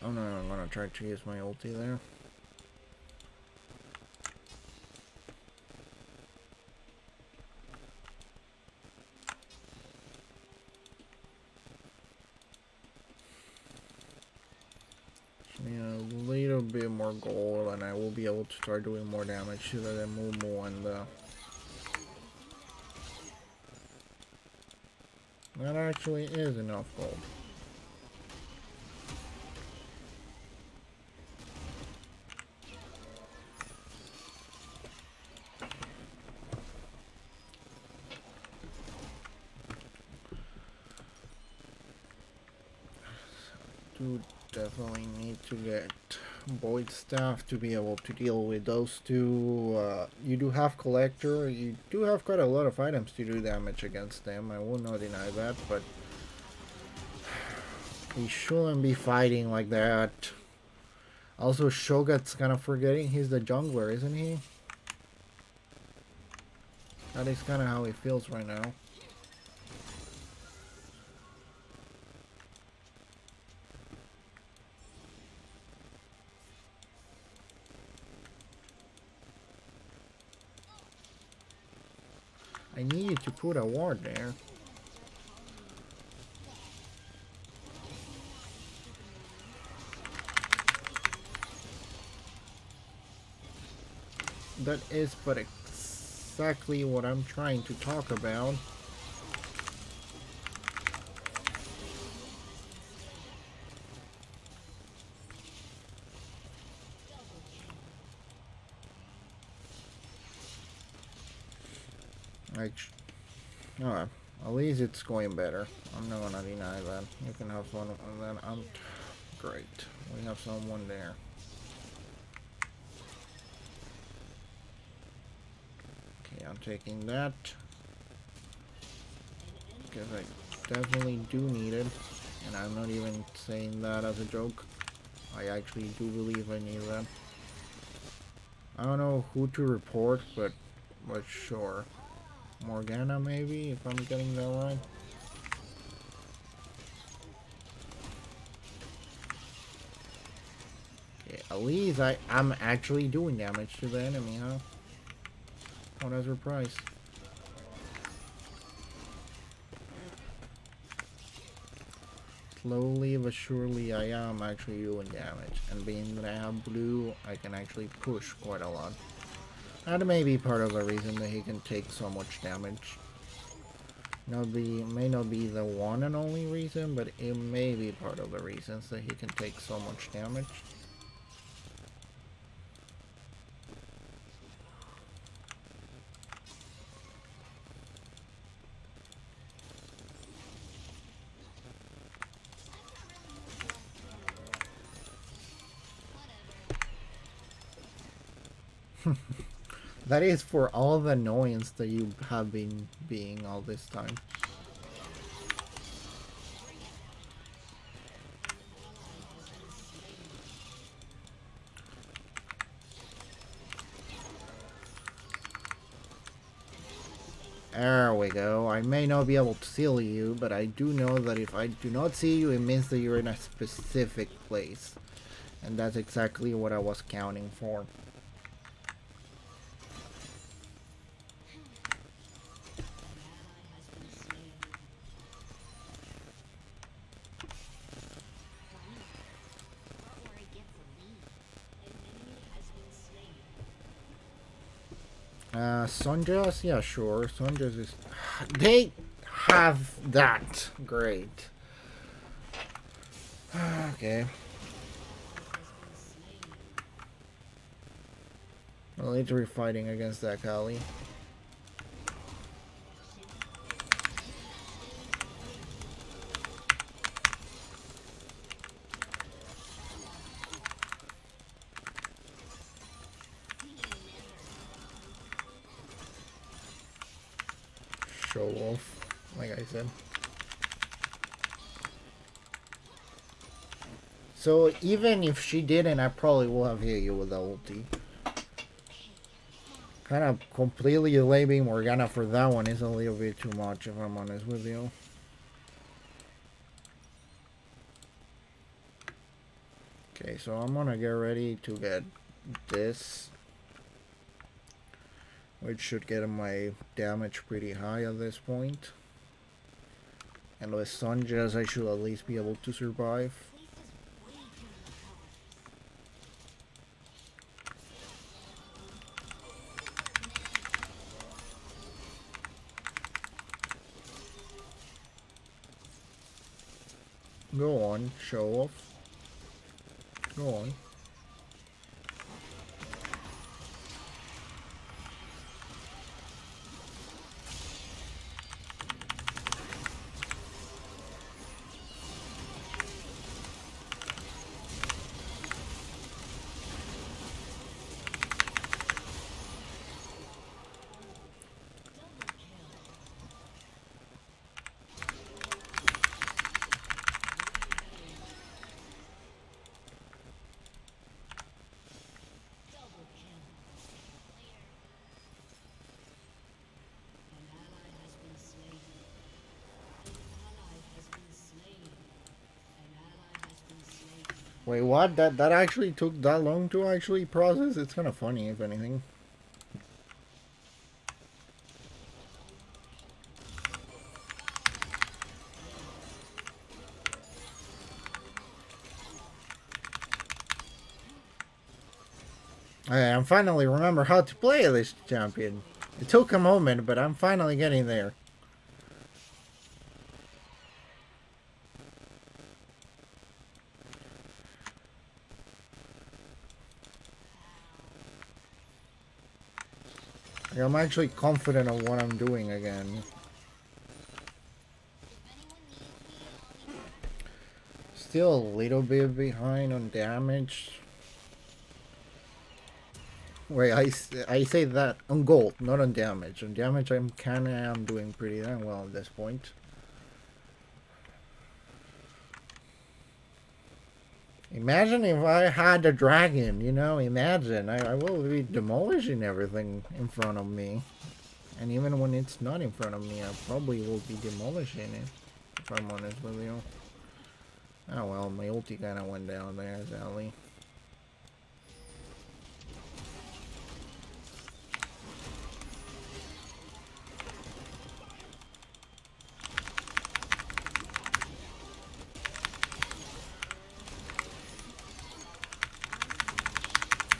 Speaker 1: Oh no, I'm gonna try to use my ulti there. A little bit more gold and I will be able to start doing more damage to the Mumu and that actually is enough gold. Do definitely need to get Void Staff to be able to deal with those two. You do have Collector. You do have quite a lot of items to do damage against them. I will not deny that, but we shouldn't be fighting like that. Also, Shogat's kind of forgetting he's the jungler, isn't he? That is kind of how he feels right now. I need you to put a ward there. That is but exactly what I'm trying to talk about. Like, alright, at least it's going better. I'm not gonna deny that. You can have fun with that. I'm great. We have someone there. Okay, I'm taking that because I definitely do need it, and I'm not even saying that as a joke. I actually do believe I need that. I don't know who to report, but sure. Morgana, maybe, if I'm getting that right. Okay, at least I'm actually doing damage to the enemy, huh? What a surprise. Slowly but surely I am actually doing damage. And being that I have blue, I can actually push quite a lot. That may be part of the reason that he can take so much damage. May not be the one and only reason, but it may be part of the reasons that he can take so much damage. That is for all the annoyance that you have been being all this time. There we go. I may not be able to see you, but I do know that if I do not see you, it means that you're in a specific place. And that's exactly what I was counting for. Sonjas? Yeah, sure. Sonjas is... They have that. Great. Okay. Well, need to be fighting against that Kali. Show off, like I said. So even if she didn't, I probably will have hit you with the ulti. Kind of completely labing Morgana for that one is a little bit too much, if I'm honest with you. Okay, so I'm gonna get ready to get this, which should get my damage pretty high at this point. And with Sonjas, I should at least be able to survive. Go on, show off. Go on. Wait, what? That actually took that long to actually process? It's kind of funny, if anything. I'm finally remember how to play this champion. It took a moment, but I'm finally getting there. I'm actually confident of what I'm doing again. Still a little bit behind on damage. Wait, I say that on gold, not on damage. On damage, I'm doing pretty damn well at this point. Imagine if I had a dragon, you know, imagine. I will be demolishing everything in front of me. And even when it's not in front of me, I probably will be demolishing it, if I'm honest with you. Oh well, my ulti kinda went down there, sadly.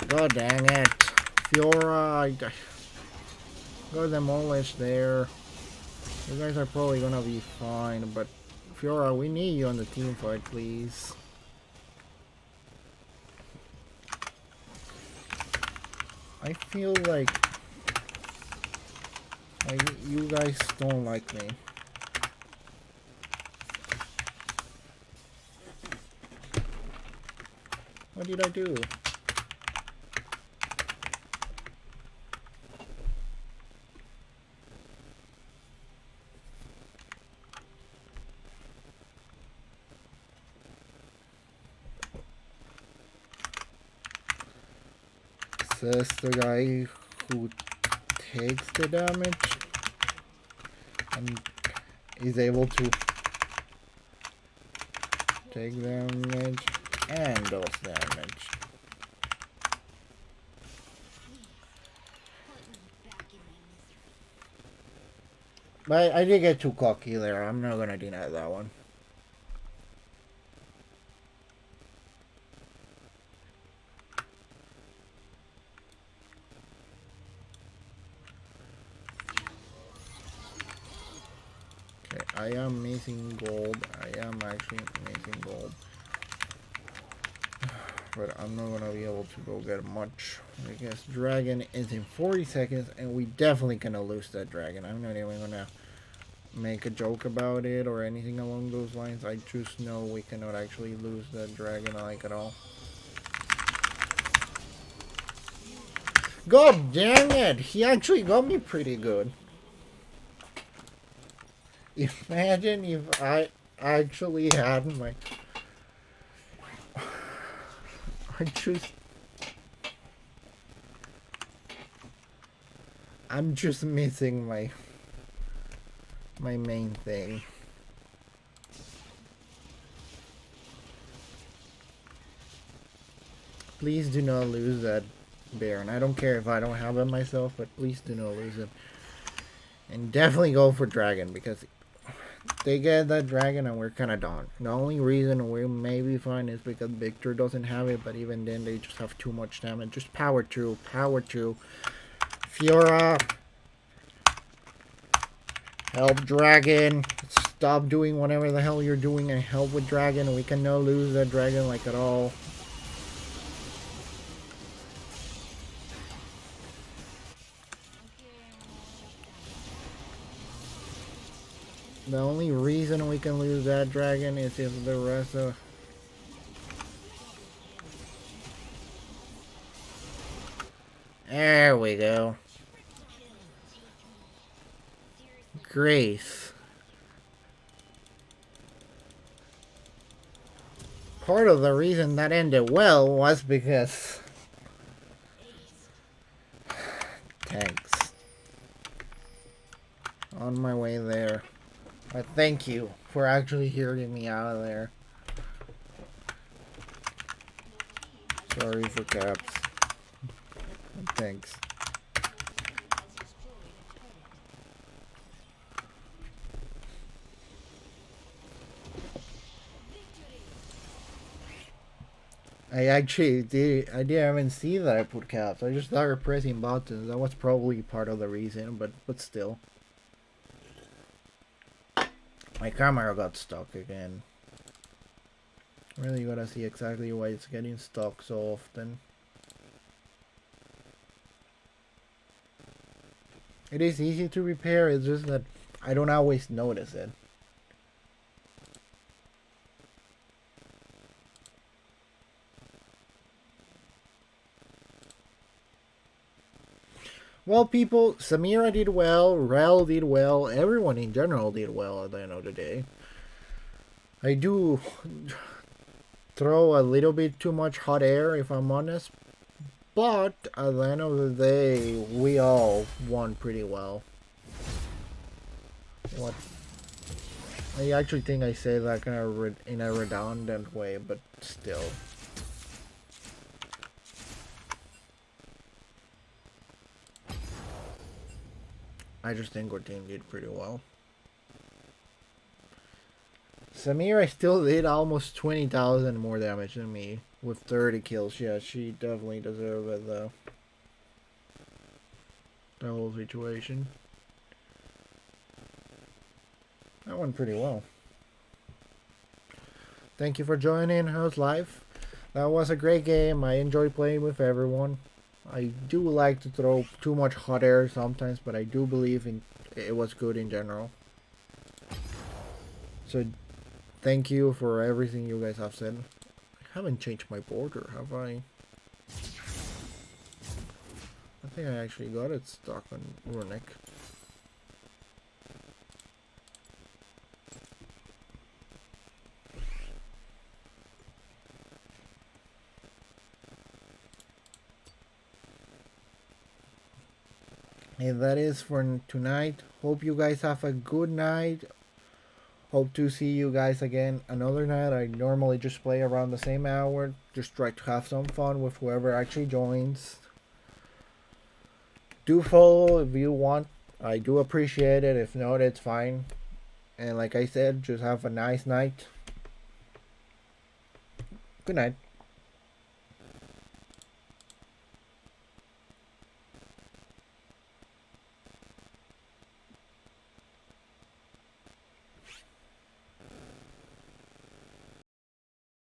Speaker 1: God dang it. Fiora, got demolished there. You guys are probably gonna be fine, but Fiora, we need you on the team fight, please. I feel like you guys don't like me. What did I do? Says the guy who takes the damage and is able to take damage and does damage. But I did get too cocky there. I'm not gonna deny that one. I am missing gold. I am actually missing gold. But I'm not gonna be able to go get much. I guess dragon is in 40 seconds and we definitely gonna lose that dragon. I'm not even gonna make a joke about it or anything along those lines. I just know we cannot actually lose that dragon like at all. God dang it! He actually got me pretty good. Imagine if I actually had my... I'm just missing my main thing. Please do not lose that Baron. I don't care if I don't have it myself, but please do not lose it. And definitely go for dragon, because they get that dragon and we're kind of done. The only reason we may be fine is because Victor doesn't have it, but even then they just have too much damage. Just power through, power through. Fiora, help dragon. Stop doing whatever the hell you're doing and help with dragon. We cannot lose that dragon like at all. The only reason we can lose that dragon is if the rest of... There we go. Grace. Part of the reason that ended well was because... Thanks. On my way there. But thank you for actually hearing me out of there. Sorry for caps. Thanks. I didn't even see that I put caps. I just started pressing buttons. That was probably part of the reason, but still. My camera got stuck again. Really gotta see exactly why it's getting stuck so often. It is easy to repair, it's just that I don't always notice it. Well, people, Samira did well, Rel did well, everyone in general did well at the end of the day. I do throw a little bit too much hot air, if I'm honest, but at the end of the day, we all won pretty well. What? I actually think I say that kind of in a redundant way, but still. I just think our team did pretty well. Samira still did almost 20,000 more damage than me with 30 kills. Yeah, she definitely deserved it though. The whole situation. That went pretty well. Thank you for joining House Live. That was a great game. I enjoy playing with everyone. I do like to throw too much hot air sometimes, but I do believe it was good in general. So, thank you for everything you guys have said. I haven't changed my border, have I? I think I actually got it stuck on Runic. And that is for tonight. Hope you guys have a good night. Hope to see you guys again another night. I normally just play around the same hour. Just try to have some fun with whoever actually joins. Do follow if you want. I do appreciate it. If not, it's fine. And like I said, just have a nice night. Good night.